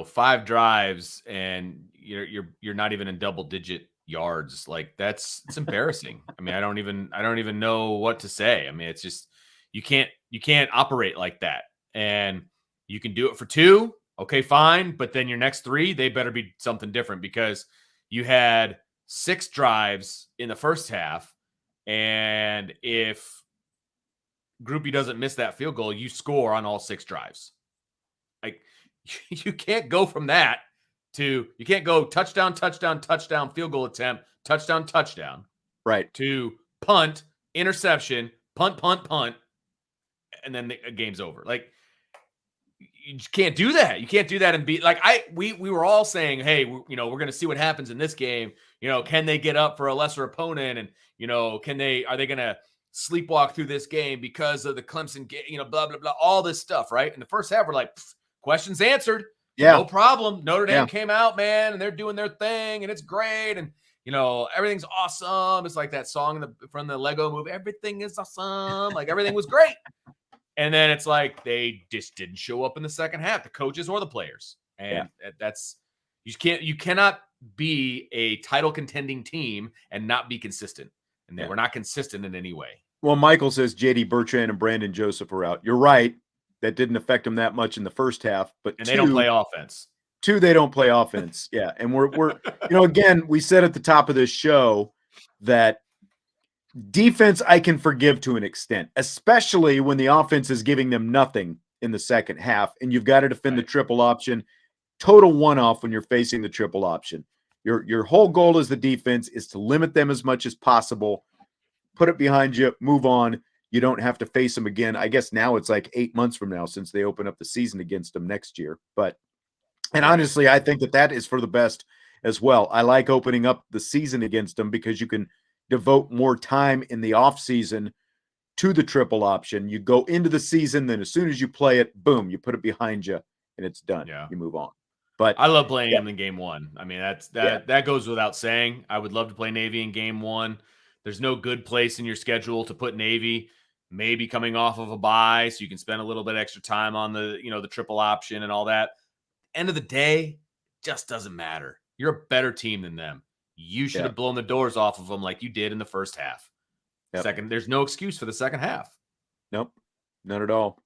5 drives and you're not even in double-digit yards. Like it's embarrassing. I mean, I don't even know what to say. I mean, it's just, you can't operate like that. And you can do it for 2. Okay, fine. But then your next 3, they better be something different because you had 6 drives in the first half. And if Groupie doesn't miss that field goal, you score on all 6 drives. Like You can't go from that to you can't go touchdown, touchdown, touchdown, field goal attempt, touchdown, touchdown. Right. To punt, interception, punt, punt, punt, and then the game's over. Like, you just can't do that. You can't do that and be like we were all saying, hey, we're going to see what happens in this game. Can they get up for a lesser opponent? And, are they going to sleepwalk through this game because of the Clemson game, blah, blah, blah, all this stuff, right? In the first half, we're like, questions answered. Yeah. No problem. Notre Dame came out, man, and they're doing their thing, and it's great. And, everything's awesome. It's like that song from the Lego movie, everything is awesome. Like, everything was great. And then it's like they just didn't show up in the second half, the coaches or the players. And that's you cannot be a title contending team and not be consistent. And they were not consistent in any way. Well, Michael says JD Bertrand and Brandon Joseph are out. You're right. That didn't affect them that much in the first half, but they don't play offense. Two, they don't play offense. Yeah. And we're again, we said at the top of this show that defense I can forgive to an extent, especially when the offense is giving them nothing in the second half, and you've got to defend the triple option. Total one-off when you're facing the triple option. Your whole goal as the defense is to limit them as much as possible, put it behind you, move on. You don't have to face them again. I guess now it's like 8 months from now since they open up the season against them next year. And honestly, I think that is for the best as well. I like opening up the season against them because you can devote more time in the off season to the triple option. You go into the season, then as soon as you play it, boom, you put it behind you and it's done. Yeah. You move on. But I love playing them in game one. I mean, that goes without saying. I would love to play Navy in game one. There's no good place in your schedule to put Navy, maybe coming off of a bye, so you can spend a little bit extra time on the, the triple option and all that. End of the day, just doesn't matter. You're a better team than them. You should have blown the doors off of them like you did in the first half. There's no excuse for the second half. Nope, not at all.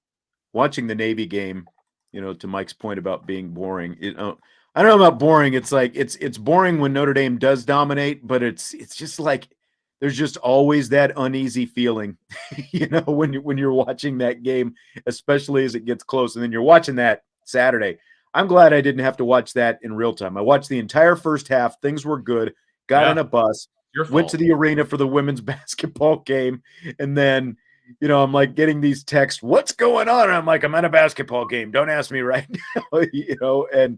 Watching the Navy game, to Mike's point about being boring, I don't know about boring. It's like it's boring when Notre Dame does dominate, but it's just like there's just always that uneasy feeling, when you're watching that game, especially as it gets close. And then you're watching that Saturday. I'm glad I didn't have to watch that in real time. I watched the entire first half. Things were good. Got on a bus, went to the arena for the women's basketball game. And then, I'm like getting these texts, what's going on? And I'm like, I'm at a basketball game. Don't ask me right now, and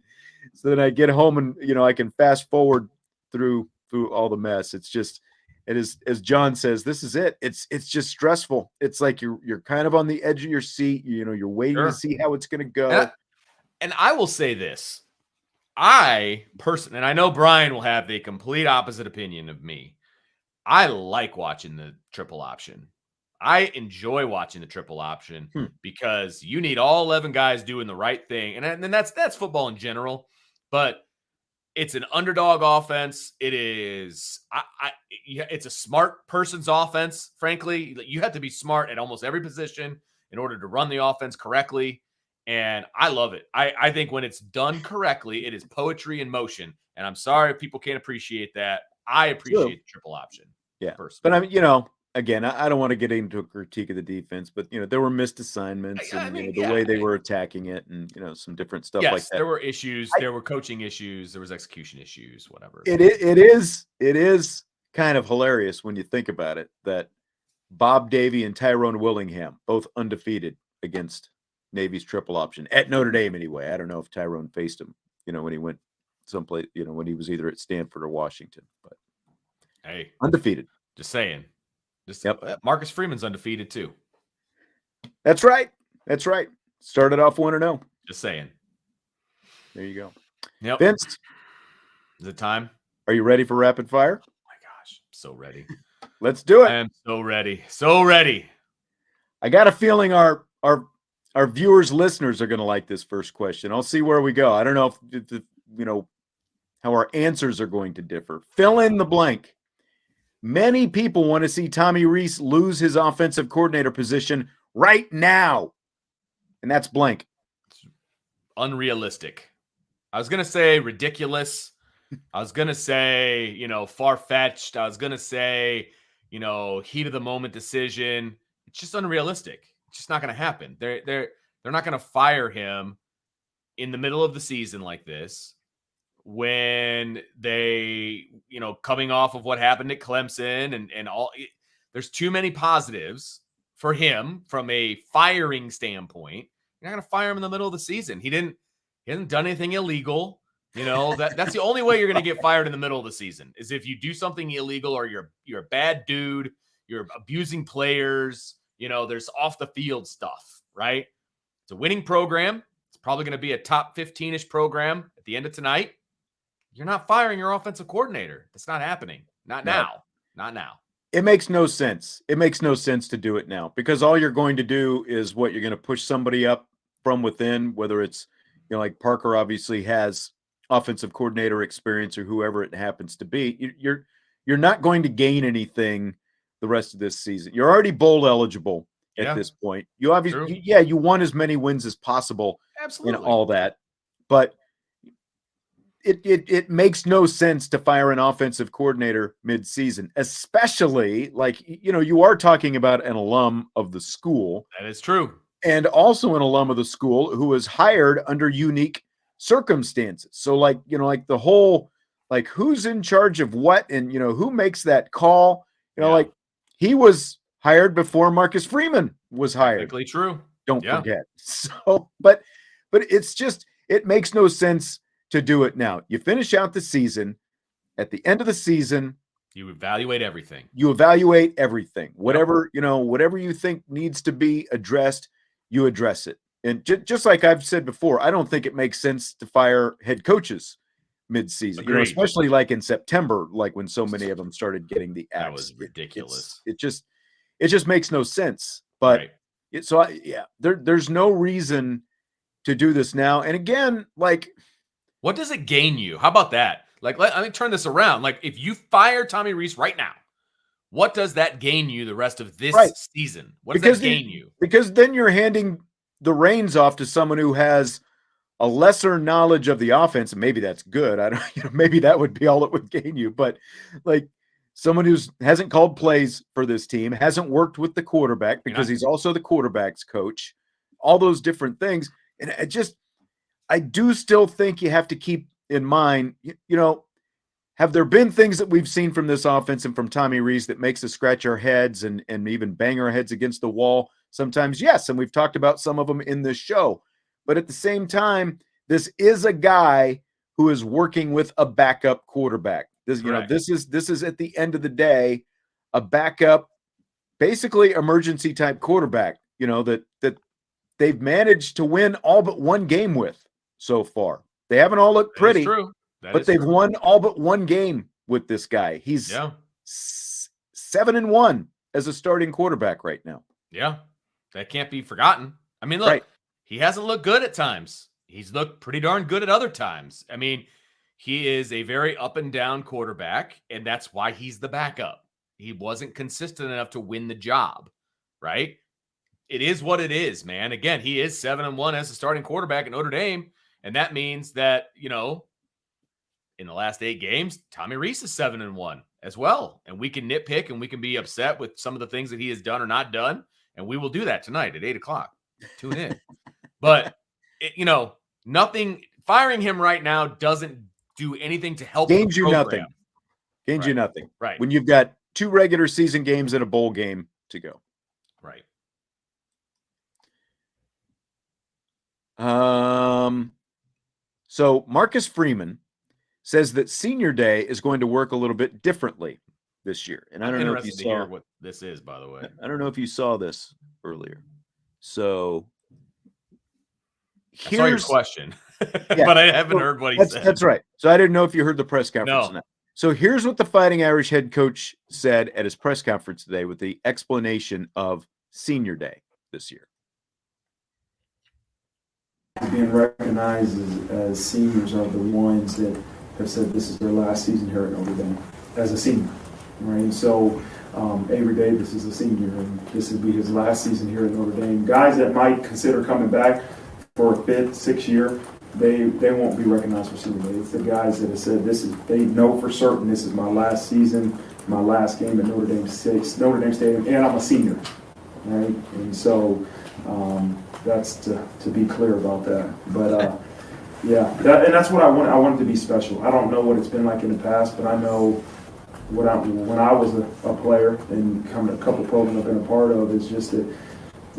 so then I get home and, I can fast forward through all the mess. It's just, it is, as John says, this is it. It's just stressful. It's like you're kind of on the edge of your seat. You're waiting to see how it's going to go. And I will say this, and I know Brian will have the complete opposite opinion of me. I like watching the triple option. I enjoy watching the triple option because you need all 11 guys doing the right thing. And then that's football in general, but it's an underdog offense. It is, it's a smart person's offense. Frankly, you have to be smart at almost every position in order to run the offense correctly. And I love it. I think when it's done correctly, it is poetry in motion. And I'm sorry if people can't appreciate that. I appreciate the triple option. Yeah. Personally. But again, I don't want to get into a critique of the defense, but there were missed assignments and the way they were attacking it and some different stuff like that. There were issues, there were coaching issues, there was execution issues, whatever. It is kind of hilarious when you think about it that Bob Davie and Tyrone Willingham both undefeated against Navy's triple option at Notre Dame anyway. I don't know if Tyrone faced him, when he went someplace, when he was either at Stanford or Washington, but hey, undefeated. Just saying. Marcus Freeman's undefeated too. That's right. Started off 1-0. Just saying. There you go. Yep. Vince, is it time? Are you ready for rapid fire? Oh my gosh, I'm so ready. Let's do it. I am so ready. So ready. I got a feeling our viewers, listeners are going to like this first question. I'll see where we go. I don't know if how our answers are going to differ. Fill in the blank. Many people want to see Tommy Rees lose his offensive coordinator position right now. And that's blank. It's unrealistic. I was going to say ridiculous. I was going to say, far-fetched. I was going to say, heat of the moment decision. It's just unrealistic. It's just not going to happen. They're not going to fire him in the middle of the season like this, when they, coming off of what happened at Clemson and all, there's too many positives for him from a firing standpoint. You're not going to fire him in the middle of the season. He hasn't done anything illegal. That's the only way you're going to get fired in the middle of the season is if you do something illegal or you're a bad dude, you're abusing players, there's off the field stuff, right? It's a winning program. It's probably going to be a top 15-ish program at the end of tonight. You're not firing your offensive coordinator. That's not happening. Not now. It makes no sense. It makes no sense to do it now because all you're going to do is you're going to push somebody up from within, whether it's, like Parker obviously has offensive coordinator experience or whoever it happens to be. You're not going to gain anything the rest of this season. You're already bowl eligible at this point. You obviously, you want as many wins as possible. Absolutely. And all that, but it makes no sense to fire an offensive coordinator mid-season, especially you are talking about an alum of the school. That is true. And also an alum of the school who was hired under unique circumstances. So the whole, who's in charge of what and, who makes that call, he was hired before Marcus Freeman was hired. Technically true. Don't forget. So, but it's just, it makes no sense to do it now. You finish out the season. At the end of the season, you evaluate everything. Whatever, whatever you think needs to be addressed, you address it. And just like I've said before, I don't think it makes sense to fire head coaches mid-season, especially in September, when so many of them started getting the axe. That was ridiculous. It just makes no sense. But there's no reason to do this now. And again, what does it gain you? How about that? Let me turn this around. If you fire Tommy Rees right now, what does that gain you the rest of this season? What does that gain you? Because then you're handing the reins off to someone who has a lesser knowledge of the offense, and maybe that's good. I don't, maybe that would be all it would gain you. But someone who hasn't called plays for this team, hasn't worked with the quarterback because he's also the quarterback's coach, all those different things. And I do still think you have to keep in mind, have there been things that we've seen from this offense and from Tommy Rees that makes us scratch our heads and even bang our heads against the wall? Sometimes, yes. And we've talked about some of them in this show. But at the same time, this is a guy who is working with a backup quarterback. This is at the end of the day, a backup, basically emergency type quarterback, that they've managed to win all but one game with so far. They haven't all looked pretty, but they've won all but one game with this guy. He's 7-1 as a starting quarterback right now. Yeah, that can't be forgotten. I mean, look, he hasn't looked good at times. He's looked pretty darn good at other times. I mean, he is a very up and down quarterback, and that's why he's the backup. He wasn't consistent enough to win the job, right? It is what it is, man. Again, he is 7-1 as a starting quarterback at Notre Dame. And that means that, in the last 8 games, Tommy Rees is 7-1 as well. And we can nitpick and we can be upset with some of the things that he has done or not done. And we will do that tonight at 8:00. Tune in. But, nothing, firing him right now doesn't do anything to help. Gains you nothing. Gains you nothing. Right. When you've got 2 regular season games and a bowl game to go. Right. So Marcus Freeman says that senior day is going to work a little bit differently this year. And I don't know if you saw what this is, by the way. I don't know if you saw this earlier. So I saw your question, but I haven't heard what he said. That's right. So I didn't know if you heard the press conference. No. So here's what the Fighting Irish head coach said at his press conference today with the explanation of senior day this year. Being recognized as seniors are the ones that have said this is their last season here at Notre Dame as a senior, right? And so Avery Davis is a senior, and this will be his last season here at Notre Dame. Guys that might consider coming back for a 5th, 6th year, they won't be recognized for senior day. It's the guys that have said they know for certain this is my last season, my last game at Notre Dame Stadium, and I'm a senior, right? And so that's to be clear about that. But Yeah, and that's what I want. I want it to be special. I don't know what it's been like in the past, but I know when I was a player and coming a couple programs I've been a part of, is just that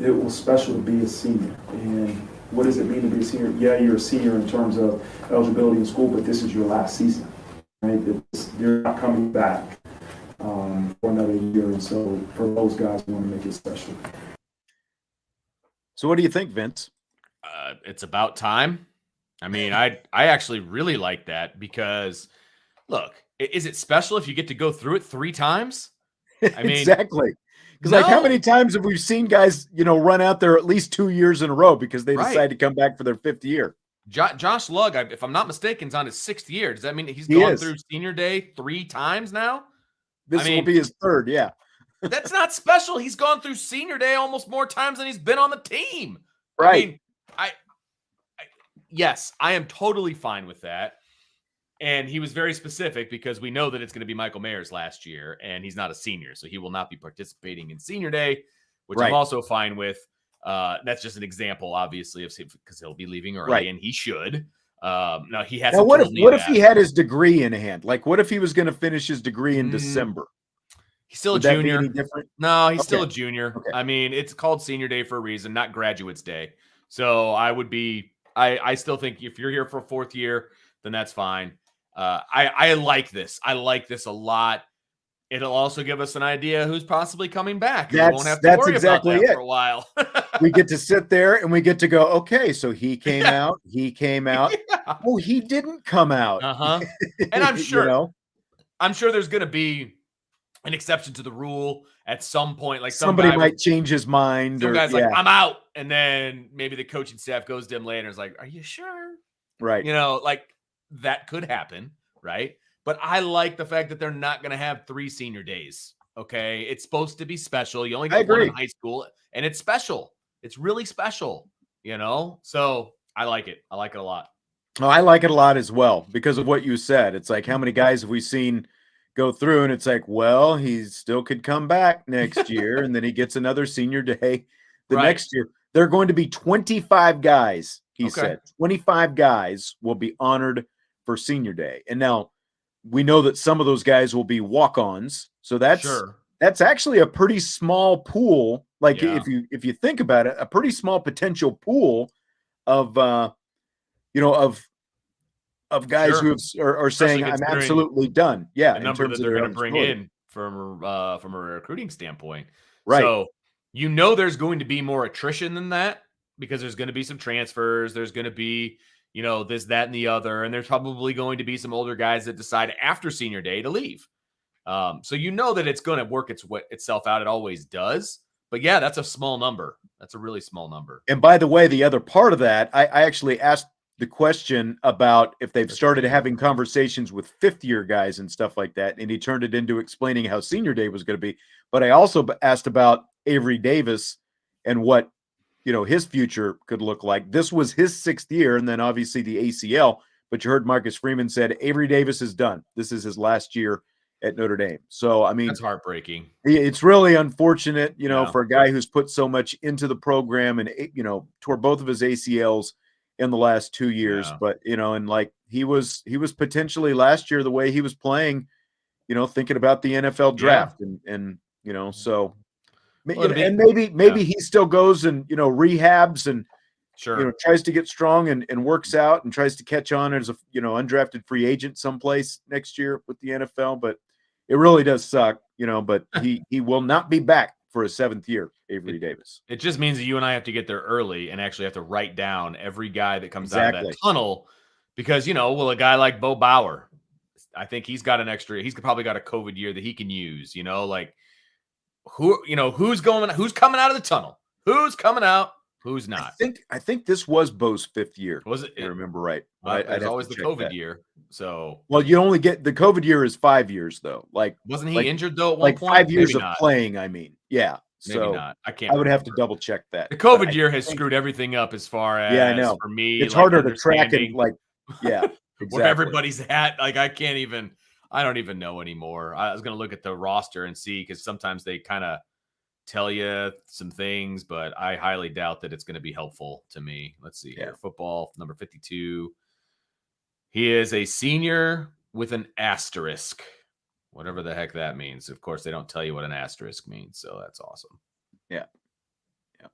it was special to be a senior. And what does it mean to be a senior? Yeah, you're a senior in terms of eligibility in school, but this is your last season, right? You're not coming back for another year, and so for those guys, we want to make it special. So what do you think, Vince? It's about time. I mean, I actually really like that because, look, is it special if you get to go through it 3 times? I mean, exactly. Because like, how many times have we seen guys, run out there at least 2 years in a row because they decide to come back for their 5th year? Josh Lugg, if I'm not mistaken, is on his 6th year. Does that mean he's gone through senior day 3 times now? This will be his 3rd, yeah. That's not special. He's gone through senior day almost more times than he's been on the team. Right. I mean, yes, I am totally fine with that. And he was very specific because we know that it's going to be Michael Mayer's last year, and he's not a senior, so he will not be participating in senior day, which I'm also fine with. That's just an example, obviously, of because he'll be leaving early, and he should. Now he has. Now, what if he had his degree in hand? Like, what if he was going to finish his degree in December? He's still Would a junior. That be any different? No, he's still a junior. Okay. I mean, it's called senior day for a reason, not graduates day. So I would be. I still think if you're here for a 4th year, then that's fine. I like this. I like this a lot. It'll also give us an idea who's possibly coming back. We won't have to worry exactly about that for a while. We get to sit there and we get to go, okay, so he came out. He came out. Yeah. Oh, he didn't come out. And I'm sure, I'm sure there's going to be an exception to the rule at some point. Like somebody might change his mind. Some guy's like, I'm out. And then maybe the coaching staff goes to him later and is like, are you sure? Right. Like that could happen. Right. But I like the fact that they're not going to have 3 senior days. Okay. It's supposed to be special. You only get one in high school, and it's special. It's really special, So I like it. I like it a lot. Oh, I like it a lot as well because of what you said. It's like, how many guys have we seen go through, and it's like, well, he still could come back next year, and then he gets another senior day the next year. There are going to be 25 guys, he said. 25 guys will be honored for senior day. And now we know that some of those guys will be walk-ons. So that's actually a pretty small pool. Like if you think about it, a pretty small potential pool of of guys who are saying I'm absolutely done. Yeah, the number that they're going to bring in from a recruiting standpoint. Right. So there's going to be more attrition than that because there's going to be some transfers. There's going to be this, that, and the other. And there's probably going to be some older guys that decide after senior day to leave. So that it's going to work itself out. It always does. But yeah, that's a small number. That's a really small number. And by the way, the other part of that, I actually asked the question about if they've started having conversations with 5th-year guys and stuff like that. And he turned it into explaining how senior day was going to be. But I also asked about Avery Davis and what his future could look like. This was his 6th year, and then obviously the ACL. But you heard Marcus Freeman said Avery Davis is done. This is his last year at Notre Dame. So, I mean, that's heartbreaking. It's really unfortunate, for a guy who's put so much into the program and, tore both of his ACLs in the last 2 years. Yeah. But, and like he was potentially last year, the way he was playing, thinking about the NFL draft and so. And maybe he still goes and rehabs and tries to get strong and works out and tries to catch on as a undrafted free agent someplace next year with the NFL. But it really does suck, But he will not be back for a 7th year, Avery Davis. It just means that you and I have to get there early and actually have to write down every guy that comes out of that tunnel because a guy like Bo Bauer, I think he's got he's probably got a COVID year that he can use. Who's coming out of the tunnel? Who's coming out? Who's not? I think this was Bo's 5th year. Was it? I remember right. There's always the COVID year. So you only get the COVID year is 5 years though. Like wasn't he injured though at one point? 5 years of playing. I mean, yeah. Maybe not. I would have to double check that. The COVID year has screwed everything up as far as I know. For me. It's harder to track it. Exactly. Where everybody's at. Like I don't even know anymore. I was going to look at the roster and see because sometimes they kind of tell you some things, but I highly doubt that it's going to be helpful to me. Let's see here. Football number 52. He is a senior with an asterisk, whatever the heck that means. Of course, they don't tell you what an asterisk means, so that's awesome. Yeah.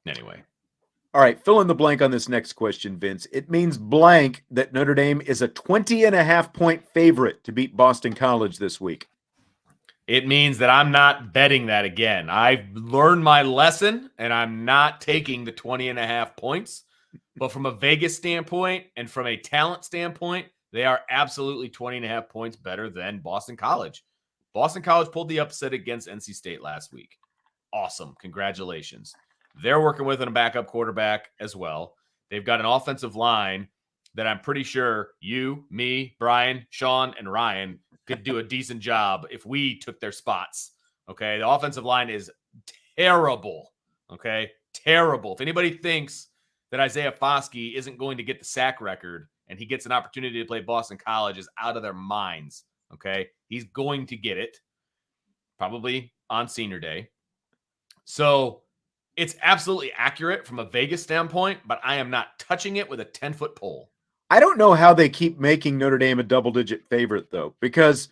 Anyway. All right, fill in the blank on this next question, Vince. It means blank that Notre Dame is a 20.5-point favorite to beat Boston College this week. It means that I'm not betting that again. I've learned my lesson, and I'm not taking the 20.5 points. But from a Vegas standpoint and from a talent standpoint, they are absolutely 20.5 points better than Boston College. Boston College pulled the upset against NC State last week. Awesome. Congratulations. They're working with a backup quarterback as well. They've got an offensive line that I'm pretty sure you, me, Brian, Sean, and Ryan could do a decent job if we took their spots. Okay. The offensive line is terrible. Okay. Terrible. If anybody thinks that Isaiah Foskey isn't going to get the sack record and he gets an opportunity to play Boston College is out of their minds. Okay. He's going to get it probably on senior day. So it's absolutely accurate from a Vegas standpoint, but I am not touching it with a 10-foot pole. I don't know how they keep making Notre Dame a double-digit favorite, though, because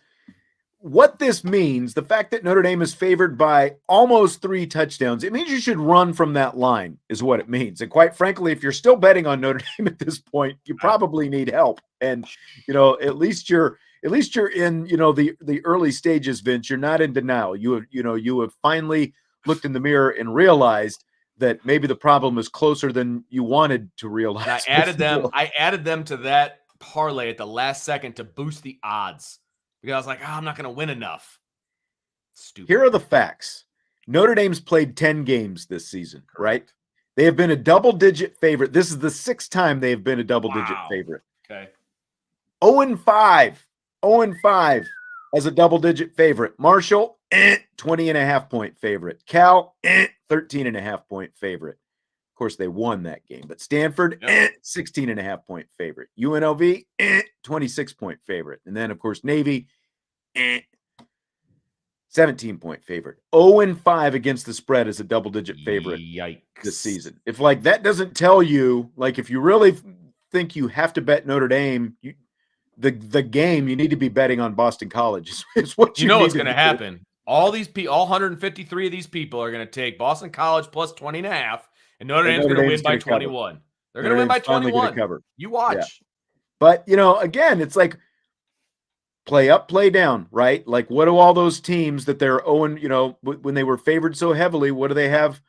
what this means, the fact that Notre Dame is favored by almost 3 touchdowns, it means you should run from that line is what it means. And quite frankly, if you're still betting on Notre Dame at this point, you probably need help. And, at least you're in, the early stages, Vince. You're not in denial. You have finally looked in the mirror and realized that maybe the problem is closer than you wanted to realize. And I added them to that parlay at the last second to boost the odds because I was like, I'm not going to win enough. Stupid. Here are the facts. Notre Dame's played 10 games this season, right? They have been a double-digit favorite. This is the 6th time they have been a double-digit favorite. Okay. 0-5. 0-5 as a double-digit favorite. Marshall, 20.5-point favorite. Cal, 13.5-point favorite. Of course, they won that game. But Stanford, 16.5-point favorite. UNLV, 26-point favorite. And then, of course, Navy, 17-point favorite. 0-5 against the spread as a double-digit favorite this season. If, that doesn't tell you, if you really think you have to bet Notre Dame, the game, you need to be betting on Boston College. Is what you know what's going to happen. All 153 of these people are going to take Boston College plus 20.5, and Notre Dame's going to win by 21. They're going to win by 21. You watch. Yeah. But, again, it's like play up, play down, right? What do all those teams that they're when they were favored so heavily, what do they have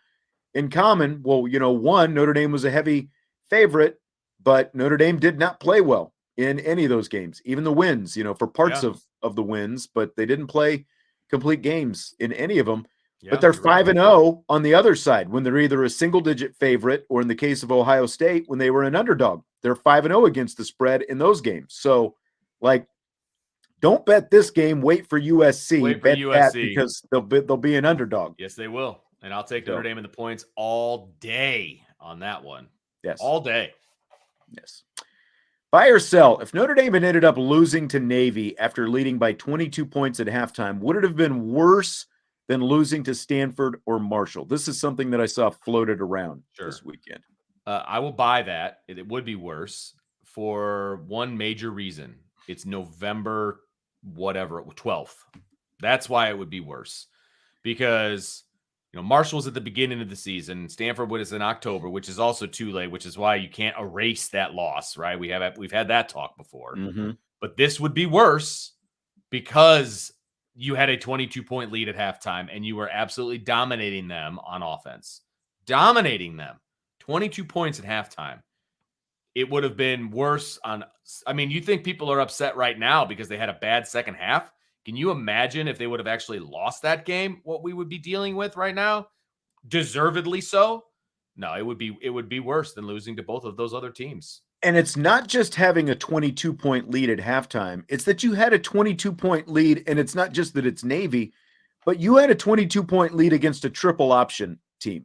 in common? Well, one, Notre Dame was a heavy favorite, but Notre Dame did not play well in any of those games, even the wins, for parts of the wins, but they didn't play complete games in any of them. Yeah, but they're 5-0 on the other side when they're either a single-digit favorite or, in the case of Ohio State, when they were an underdog. They're 5-0 against the spread in those games. So, don't bet this game. Wait for USC. Bet that because they'll be an underdog. Yes, they will. And I'll take Notre Dame in the points all day on that one. Yes, all day. Yes. Buy or sell. If Notre Dame had ended up losing to Navy after leading by 22 points at halftime, would it have been worse than losing to Stanford or Marshall? This is something that I saw floated around this weekend. I will buy that. It would be worse for one major reason. It's November 12th. That's why it would be worse. Because Marshall was at the beginning of the season. Stanford was in October, which is also too late, which is why you can't erase that loss, right? We've had that talk before. Mm-hmm. But this would be worse because you had a 22-point lead at halftime and you were absolutely dominating them on offense. Dominating them. 22 points at halftime. It would have been worse you think people are upset right now because they had a bad second half? Can you imagine if they would have actually lost that game, what we would be dealing with right now? Deservedly so? No, it would be worse than losing to both of those other teams. And it's not just having a 22-point lead at halftime. It's that you had a 22-point lead, and it's not just that it's Navy, but you had a 22-point lead against a triple option team,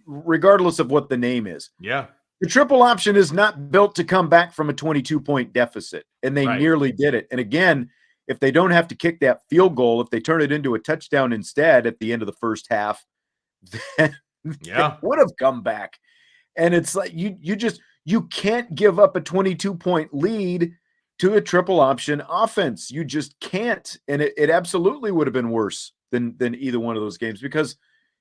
regardless of what the name is. Yeah. The triple option is not built to come back from a 22-point deficit, and they nearly did it. And again, if they don't have to kick that field goal, if they turn it into a touchdown instead at the end of the first half, then they would have come back. And it's like you can't give up a 22-point lead to a triple option offense. You just can't. And it absolutely would have been worse than either one of those games because,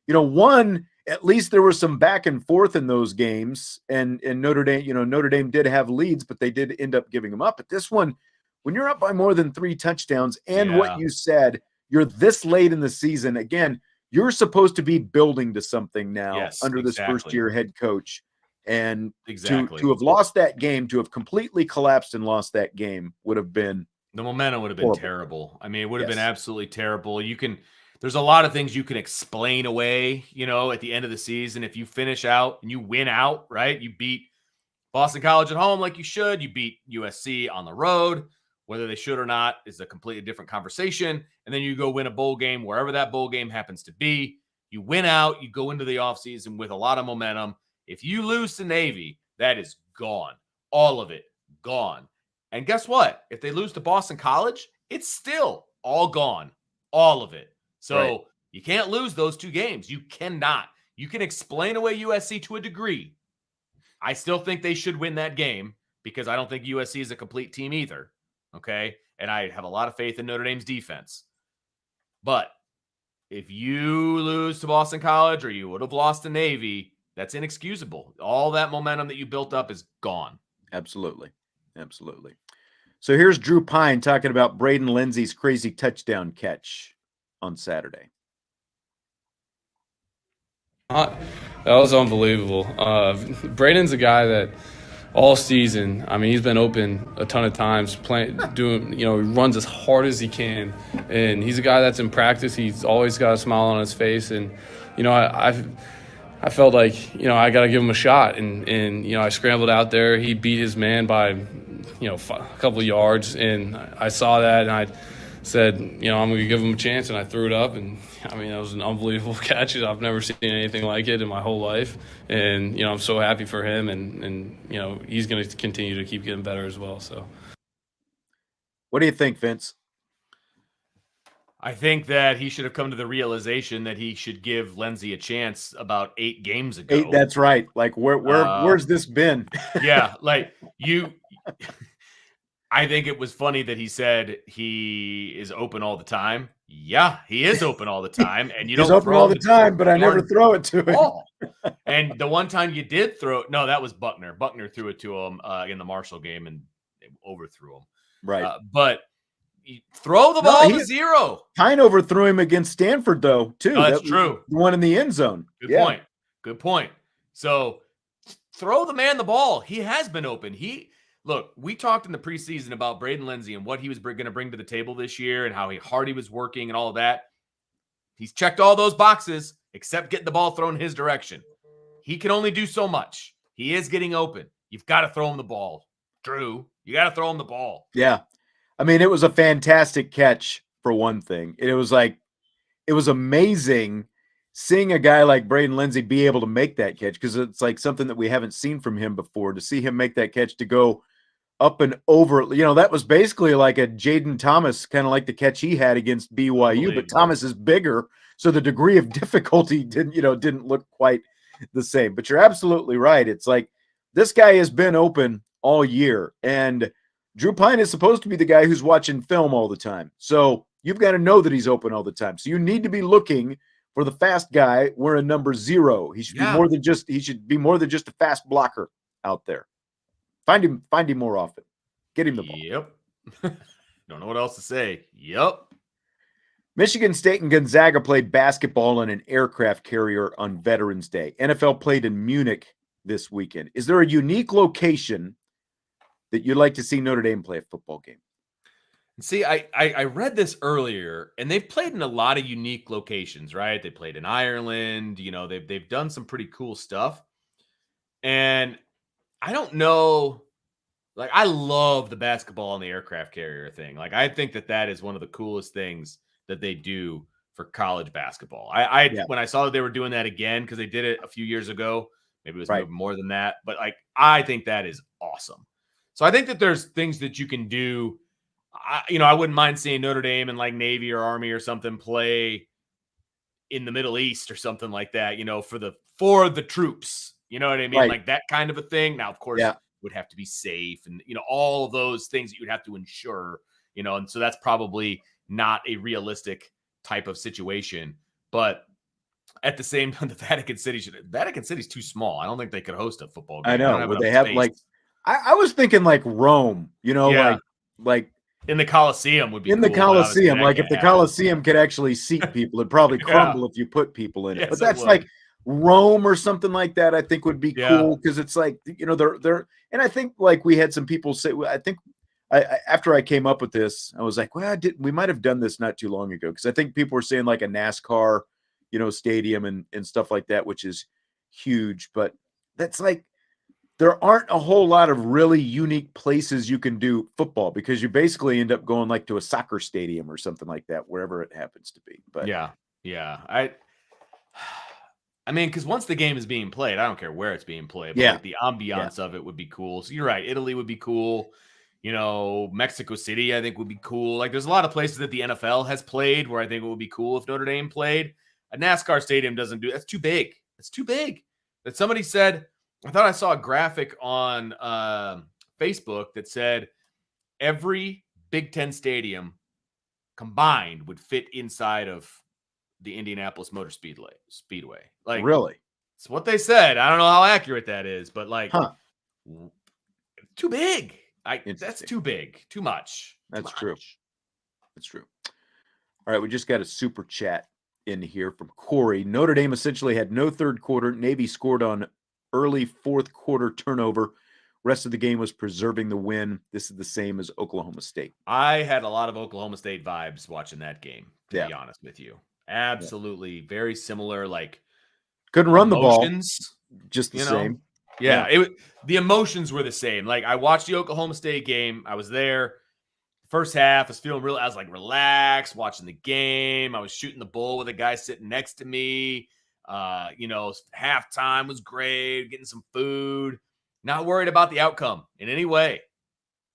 one, at least there was some back and forth in those games. And Notre Dame did have leads, but they did end up giving them up. But this one, when you're up by more than 3 touchdowns and what you said, you're this late in the season. Again, you're supposed to be building to something now under this first-year head coach. And to have lost that game, to have completely collapsed and lost that game would have been the momentum would have been terrible. I mean, it would have been absolutely terrible. There's a lot of things you can explain away, at the end of the season. If you finish out and you win out, right? You beat Boston College at home like you should. You beat USC on the road. Whether they should or not is a completely different conversation. And then you go win a bowl game, wherever that bowl game happens to be. You win out. You go into the offseason with a lot of momentum. If you lose to Navy, that is gone. All of it gone. And guess what? If they lose to Boston College, it's still all gone. All of it. So you can't lose those 2 games. You cannot. You can explain away USC to a degree. I still think they should win that game because I don't think USC is a complete team either. Okay? And I have a lot of faith in Notre Dame's defense. But if you lose to Boston College or you would have lost to Navy, that's inexcusable. All that momentum that you built up is gone. Absolutely. Absolutely. So here's Drew Pyne talking about Braden Lindsay's crazy touchdown catch on Saturday. That was unbelievable. Braden's a guy that all season, I mean, he's been open a ton of times, he runs as hard as he can. And he's a guy that's in practice. He's always got a smile on his face. And, I felt like, I got to give him a shot. And I scrambled out there. He beat his man by, a couple of yards. And I saw that and I said, I'm going to give him a chance. And I threw it up. And, that was an unbelievable catch. I've never seen anything like it in my whole life. And, I'm so happy for him. And he's going to continue to keep getting better as well. So, what do you think, Vince? I think that he should have come to the realization that he should give Lindsay a chance about 8 games ago. 8, that's right. Like, where's this been? Yeah, like I think it was funny that he said he is open all the time. Yeah, he is open all the time, and He's open all the time, but I never throw it to him. And the one time you did throw, no, that was Buckner. Buckner threw it to him in the Marshall game and overthrew him. Right, but. Throw the ball to zero. Pyne overthrew him against Stanford, though, too. That's true. The one in the end zone. Good point. So throw the man the ball. He has been open. We talked in the preseason about Braden Lindsay and what he was going to bring to the table this year and how hard he was working and all of that. He's checked all those boxes except getting the ball thrown his direction. He can only do so much. He is getting open. You've got to throw him the ball. Drew, you got to throw him the ball. Yeah. I mean, it was a fantastic catch for one thing. It was amazing seeing a guy like Braden Lindsay be able to make that catch because it's like something that we haven't seen from him before. To see him make that catch to go up and over, that was basically like a Jaden Thomas, kind of like the catch he had against BYU, but Thomas is bigger, so the degree of difficulty didn't look quite the same. But you're absolutely right. It's like this guy has been open all year, and Drew Pyne is supposed to be the guy who's watching film all the time. So you've got to know that he's open all the time. So you need to be looking for the fast guy wearing number 0. He should be more than just a fast blocker out there. Find him more often. Get him the ball. Yep. Don't know what else to say. Yep. Michigan State and Gonzaga played basketball in an aircraft carrier on Veterans Day. NFL played in Munich this weekend. Is there a unique location that you'd like to see Notre Dame play a football game? See, I read this earlier, and they've played in a lot of unique locations, right? They played in Ireland. They've done some pretty cool stuff. And I don't know, like, I love the basketball and the aircraft carrier thing. Like, I think that is one of the coolest things that they do for college basketball. When I saw that they were doing that again, because they did it a few years ago, maybe it was more than that, but like, I think that is awesome. So I think that there's things that you can do. I wouldn't mind seeing Notre Dame and like Navy or Army or something play in the Middle East or something like that, for the troops. You know what I mean? Right. Like that kind of a thing. Now, of course, would have to be safe, and all those things that you'd have to ensure. And so that's probably not a realistic type of situation. But at the same time, the Vatican City's too small. I don't think they could host a football game. I know. Would they have space. I was thinking like Rome, like in the Coliseum would be in cool, the Coliseum. Like if the Coliseum could actually seat people, it'd probably crumble if you put people in it. But that's like Rome or something like that. I think would be cool because it's like they're and I think like we had some people say. I think after I came up with this, I was like, well, we might have done this not too long ago because I think people were saying like a NASCAR, stadium and stuff like that, which is huge. But that's like. There aren't a whole lot of really unique places you can do football because you basically end up going like to a soccer stadium or something like that, wherever it happens to be. But yeah. I mean, because once the game is being played, I don't care where it's being played. But like the ambiance of it would be cool. So you're right. Italy would be cool. Mexico City, I think would be cool. Like there's a lot of places that the NFL has played where I think it would be cool if Notre Dame played. A NASCAR stadium doesn't do that's too big. It's too big. That somebody said. I thought I saw a graphic on Facebook that said every Big Ten stadium combined would fit inside of the Indianapolis Motor Speedway. Like, really? It's what they said. I don't know how accurate that is, but like, too big. That's too big. Too much. That's true. That's true. All right, we just got a super chat in here from Corey. Notre Dame essentially had no third quarter. Navy scored on early fourth quarter turnover. Rest of the game was preserving the win. This is the same as Oklahoma State. I had a lot of Oklahoma State vibes watching that game, to be honest with you. Absolutely. Very similar. Like couldn't run the ball. Just the same. Yeah. The emotions were the same. Like I watched the Oklahoma State game. I was there. First half, I was like relaxed watching the game. I was shooting the bull with a guy sitting next to me. Halftime was great, getting some food, not worried about the outcome in any way.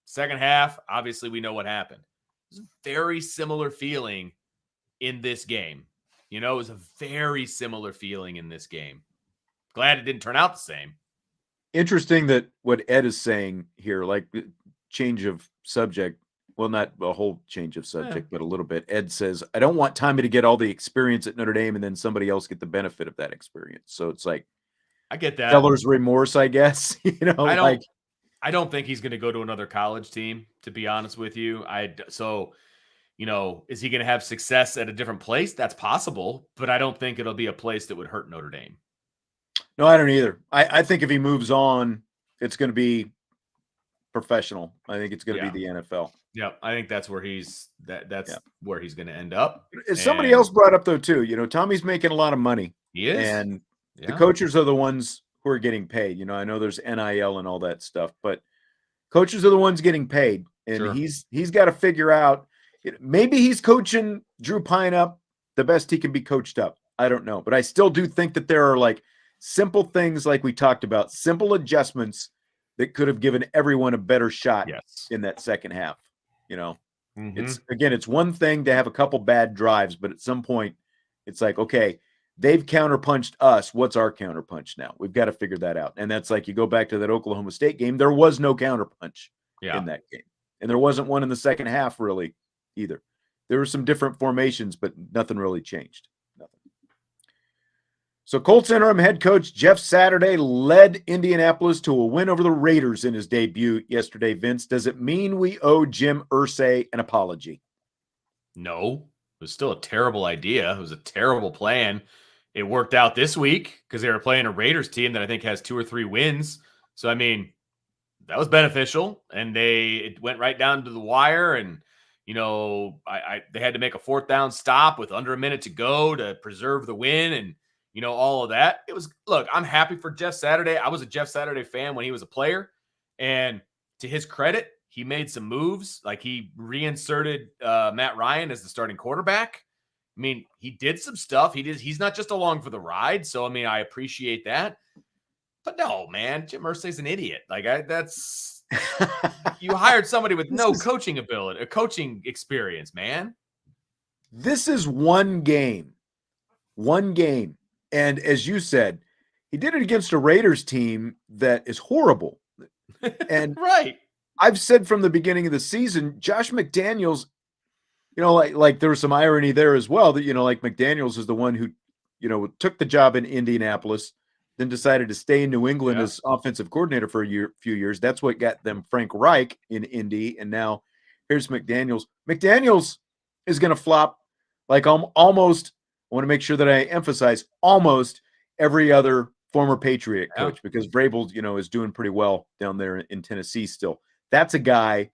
Second half, obviously we know what happened. It was a very similar feeling in this game. It was a very similar feeling in this game. Glad it didn't turn out the same. Interesting that what Ed is saying here, like change of subject. Well, not a whole change of subject, but a little bit. Ed says, I don't want Tommy to get all the experience at Notre Dame and then somebody else get the benefit of that experience. So it's like, I get that. Seller's remorse, I guess. I don't think he's going to go to another college team, to be honest with you. Is he going to have success at a different place? That's possible, but I don't think it'll be a place that would hurt Notre Dame. No, I don't either. I think if he moves on, it's going to be professional. I think it's going to be the NFL. Yeah, I think that's where where he's going to end up. Somebody else brought up though too. Tommy's making a lot of money. He is, and the coaches are the ones who are getting paid. I know there's NIL and all that stuff, but coaches are the ones getting paid, and he's got to figure out. Maybe he's coaching Drew Pyne up the best he can be coached up. I don't know, but I still do think that there are like simple things like we talked about, simple adjustments that could have given everyone a better shot in that second half. It's one thing to have a couple bad drives, but at some point it's like, okay, they've counterpunched us. What's our counterpunch now? We've got to figure that out. And that's like, you go back to that Oklahoma State game. There was no counterpunch in that game. And there wasn't one in the second half really either. There were some different formations, but nothing really changed. So Colts interim head coach Jeff Saturday led Indianapolis to a win over the Raiders in his debut yesterday. Vince, does it mean we owe Jim Irsay an apology? No, it was still a terrible idea. It was a terrible plan. It worked out this week because they were playing a Raiders team that I think has 2 or 3 wins. So, I mean, that was beneficial, and it went right down to the wire, and they had to make a 4th down stop with under a minute to go to preserve the win, and all of that. I'm happy for Jeff Saturday. I was a Jeff Saturday fan when he was a player. And to his credit, he made some moves. Like he reinserted Matt Ryan as the starting quarterback. I mean, he did some stuff. He's not just along for the ride. So, I mean, I appreciate that. But no, man, Jim Irsay's an idiot. You hired somebody with no coaching ability, coaching experience, man. This is one game. And as you said, he did it against a Raiders team that is horrible. And right. I've said from the beginning of the season, Josh McDaniels, like there was some irony there as well that, like McDaniels is the one who, took the job in Indianapolis, then decided to stay in New England as offensive coordinator for a few years. That's what got them Frank Reich in Indy. And now here's McDaniels. McDaniels is going to flop like almost, I want to make sure that I emphasize, almost every other former Patriot coach, because Vrabel, is doing pretty well down there in Tennessee still. That's a guy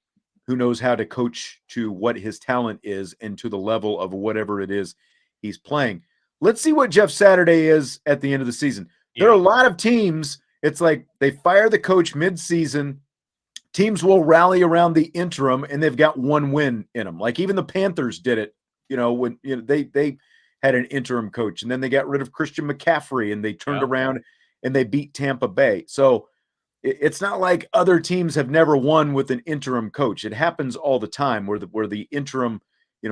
who knows how to coach to what his talent is and to the level of whatever it is he's playing. Let's see what Jeff Saturday is at the end of the season. There are a lot of teams, it's like they fire the coach mid-season, teams will rally around the interim, and they've got one win in them. Like even the Panthers did it, when they had an interim coach, and then they got rid of Christian McCaffrey, and they turned around and they beat Tampa Bay. So it's not like other teams have never won with an interim coach. It happens all the time where the interim,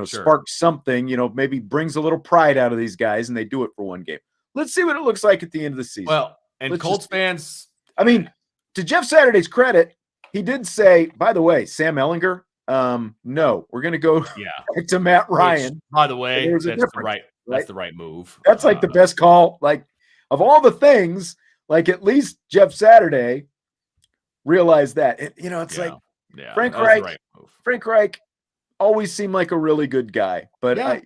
sparks something, maybe brings a little pride out of these guys, and they do it for one game. Let's see what it looks like at the end of the season. Well, and Colts fans, I mean, to Jeff Saturday's credit, he did say, by the way, Sam Ehlinger, no, we're going to go back to Matt Ryan. Which, by the way, that's the right move. That's like the best call. Like of all the things, like at least Jeff Saturday realized that. It's like Frank Reich always seemed like a really good guy, but I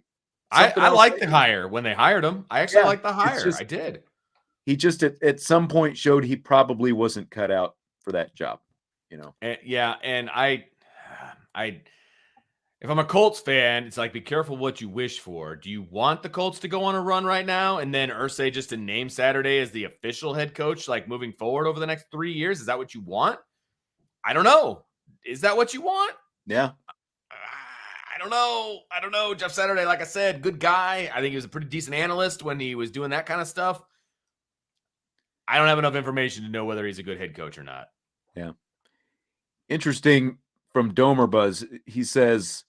liked the hire when they hired him. I actually liked the hire. I did. He just at some point showed he probably wasn't cut out for that job, And I if I'm a Colts fan, it's like, be careful what you wish for. Do you want the Colts to go on a run right now, and then Irsay just to name Saturday as the official head coach, like moving forward over the next 3 years? Is that what you want? I don't know. Is that what you want? Yeah. I don't know. Jeff Saturday, like I said, good guy. I think he was a pretty decent analyst when he was doing that kind of stuff. I don't have enough information to know whether he's a good head coach or not. Yeah. Interesting from Domer Buzz. He says,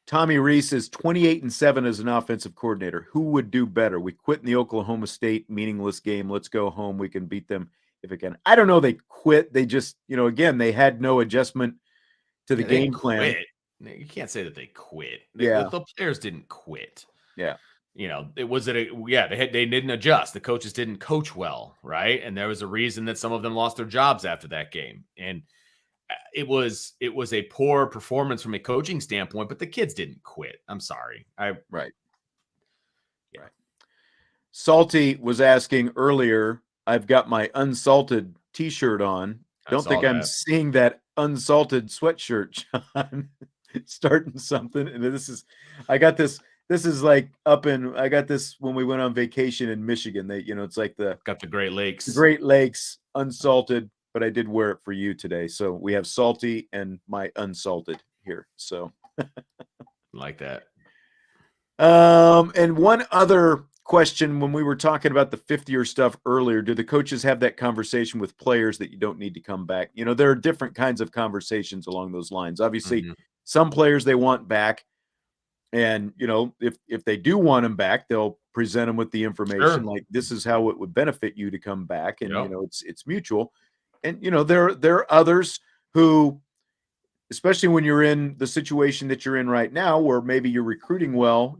Tommy Rees is 28-7 as an offensive coordinator. Who would do better? We quit in the Oklahoma State meaningless game. Let's go home. We can beat them if it can. I don't know. They quit. They just, again, they had no adjustment to the game plan. You can't say that they quit. The players didn't quit. Yeah. They didn't adjust. The coaches didn't coach well, right? And there was a reason that some of them lost their jobs after that game. And it was a poor performance from a coaching standpoint, but the kids didn't quit. I'm sorry. Right. Salty was asking earlier, I've got my unsalted t-shirt on. Don't think I'm seeing that unsalted sweatshirt, John. Starting something. And I got this like I got this when we went on vacation in Michigan. They, it's like got the Great Lakes. The Great Lakes unsalted, but I did wear it for you today. So we have salty and my unsalted here. So like that. And one other question, when we were talking about the 50-year stuff earlier, do the coaches have that conversation with players that you don't need to come back? There are different kinds of conversations along those lines. Obviously, some players they want back. And, if they do want them back, they'll present them with the information like this is how it would benefit you to come back. And, it's mutual. And, there are others who, especially when you're in the situation that you're in right now, where maybe you're recruiting well,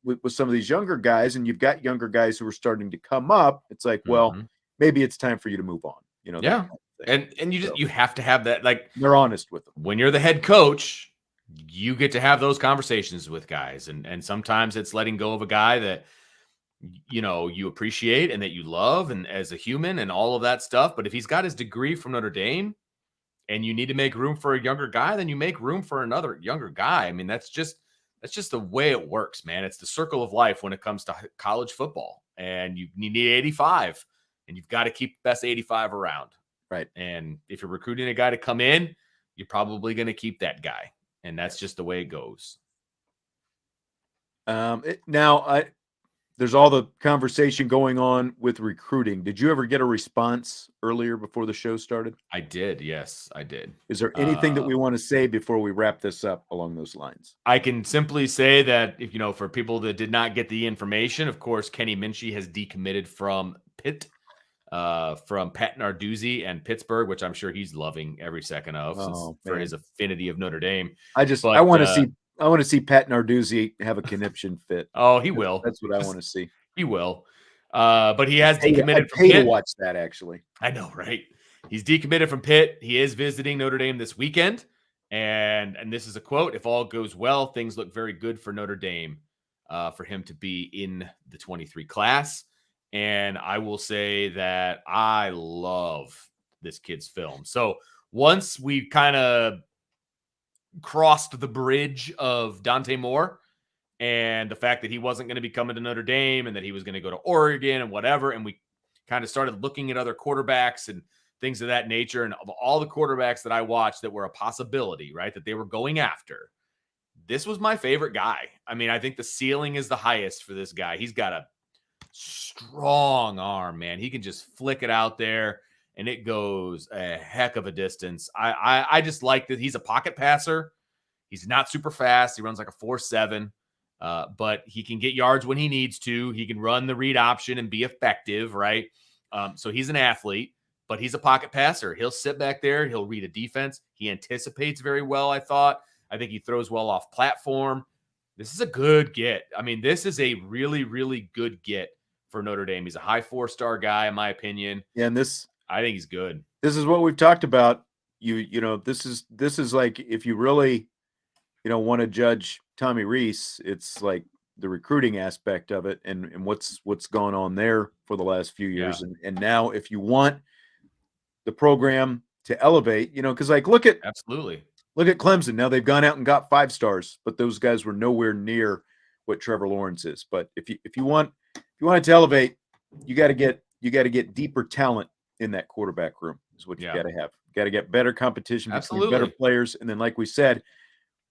with some of these younger guys, and you've got younger guys who are starting to come up. It's like, well, maybe it's time for you to move on. And you have to have that, like, they're honest with them. When you're the head coach, you get to have those conversations with guys. And sometimes it's letting go of a guy that, you appreciate and that you love and as a human and all of that stuff. But if he's got his degree from Notre Dame and you need to make room for a younger guy, then you make room for another younger guy. I mean, that's just the way it works, man. It's the circle of life when it comes to college football. And you need 85, and you've got to keep the best 85 around. Right. And if you're recruiting a guy to come in, you're probably going to keep that guy. And that's just the way it goes. There's all the conversation going on with recruiting. Did you ever get a response earlier before the show started? I did. Yes, I did. Is there anything that we want to say before we wrap this up along those lines? I can simply say that if, for people that did not get the information, of course, Kenny Minchie has decommitted from Pitt. from Pat Narduzzi and Pittsburgh, which I'm sure he's loving every second of for his affinity of Notre Dame. I want to see Pat Narduzzi have a conniption fit. Oh, he will. That's what I want to see. He will. But he has decommitted from Pitt. Pitt. To watch that, actually. I know, right? He's decommitted from Pitt. He is visiting Notre Dame this weekend. And this is a quote: "If all goes well, things look very good for Notre Dame for him to be in the 23 class." And I will say that I love this kid's film. So once we kind of crossed the bridge of Dante Moore and the fact that he wasn't going to be coming to Notre Dame and that he was going to go to Oregon and whatever, and we kind of started looking at other quarterbacks and things of that nature, and of all the quarterbacks that I watched that were a possibility, right, that they were going after, this was my favorite guy. I mean, I think the ceiling is the highest for this guy. He's got a strong arm, man. He can just flick it out there and it goes a heck of a distance. I just like that he's a pocket passer. He's not super fast. He runs like a 4.7, but he can get yards when he needs to. He can run the read option and be effective, right? So he's an athlete, but he's a pocket passer. He'll sit back there. He'll read a defense. He anticipates very well, I thought. I think he throws well off platform. This is a good get. I mean, this is a really, really good get for Notre Dame. He's a high 4-star guy, in my opinion. Yeah, and I think he's good. This is what we've talked about. You know, this is like, if you really, want to judge Tommy Rees, it's like the recruiting aspect of it and what's gone on there for the last few years. Yeah. And now if you want the program to elevate, because like look at Clemson. Now they've gone out and got 5 stars, but those guys were nowhere near what Trevor Lawrence is. But if you want it to elevate, you got to get deeper talent in that quarterback room is what you got to have. You got to get better competition between better players. And then, like we said,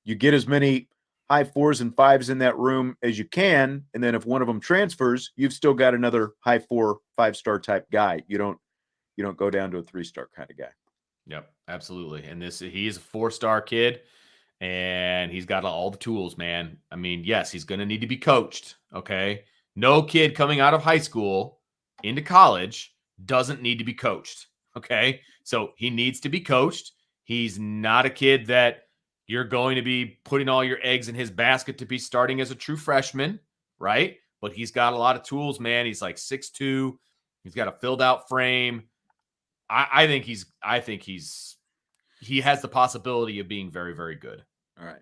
you get as many high 4s and 5s in that room as you can. And then if one of them transfers, you've still got another high 4, 5-star type guy. You don't go down to a 3-star kind of guy. Yep, absolutely. And he's a 4-star kid and he's got all the tools, man. I mean, yes, he's going to need to be coached. Okay. No kid coming out of high school into college doesn't need to be coached. Okay. So he needs to be coached. He's not a kid that you're going to be putting all your eggs in his basket to be starting as a true freshman. Right. But he's got a lot of tools, man. He's like 6'2". He's got a filled out frame. I think he has the possibility of being very, very good. All right.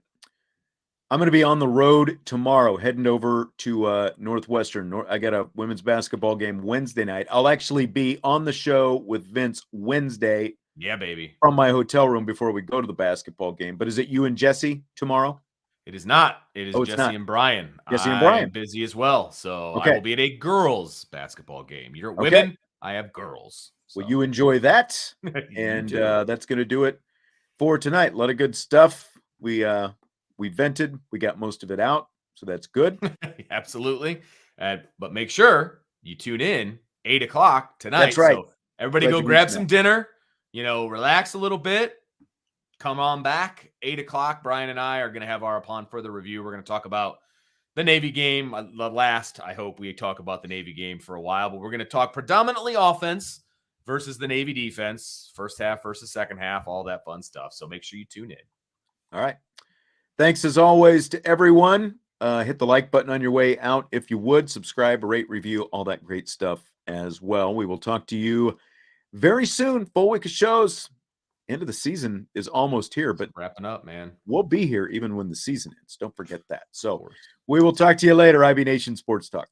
I'm going to be on the road tomorrow, heading over to Northwestern. I got a women's basketball game Wednesday night. I'll actually be on the show with Vince Wednesday. Yeah, baby. From my hotel room before we go to the basketball game. But is it you and Jesse tomorrow? It is not. It is Jesse and Brian. Jesse and Brian. I'm busy as well. So I will be at a girls basketball game. You're at women. I have girls. So. Well, you enjoy that. And that's going to do it for tonight. A lot of good stuff. We vented. We got most of it out. So that's good. Absolutely. But make sure you tune in 8:00 tonight. That's right. So everybody go grab some dinner, relax a little bit. Come on back. 8:00. Brian and I are going to have our Upon Further review. We're going to talk about the Navy game. I hope we talk about the Navy game for a while, but we're going to talk predominantly offense versus the Navy defense, first half versus second half, all that fun stuff. So make sure you tune in. All right. Thanks as always to everyone. Hit the like button on your way out if you would. Subscribe, rate, review, all that great stuff as well. We will talk to you very soon. Full week of shows. End of the season is almost here, but wrapping up, man. We'll be here even when the season ends. Don't forget that. So we will talk to you later. IB Nation Sports Talk.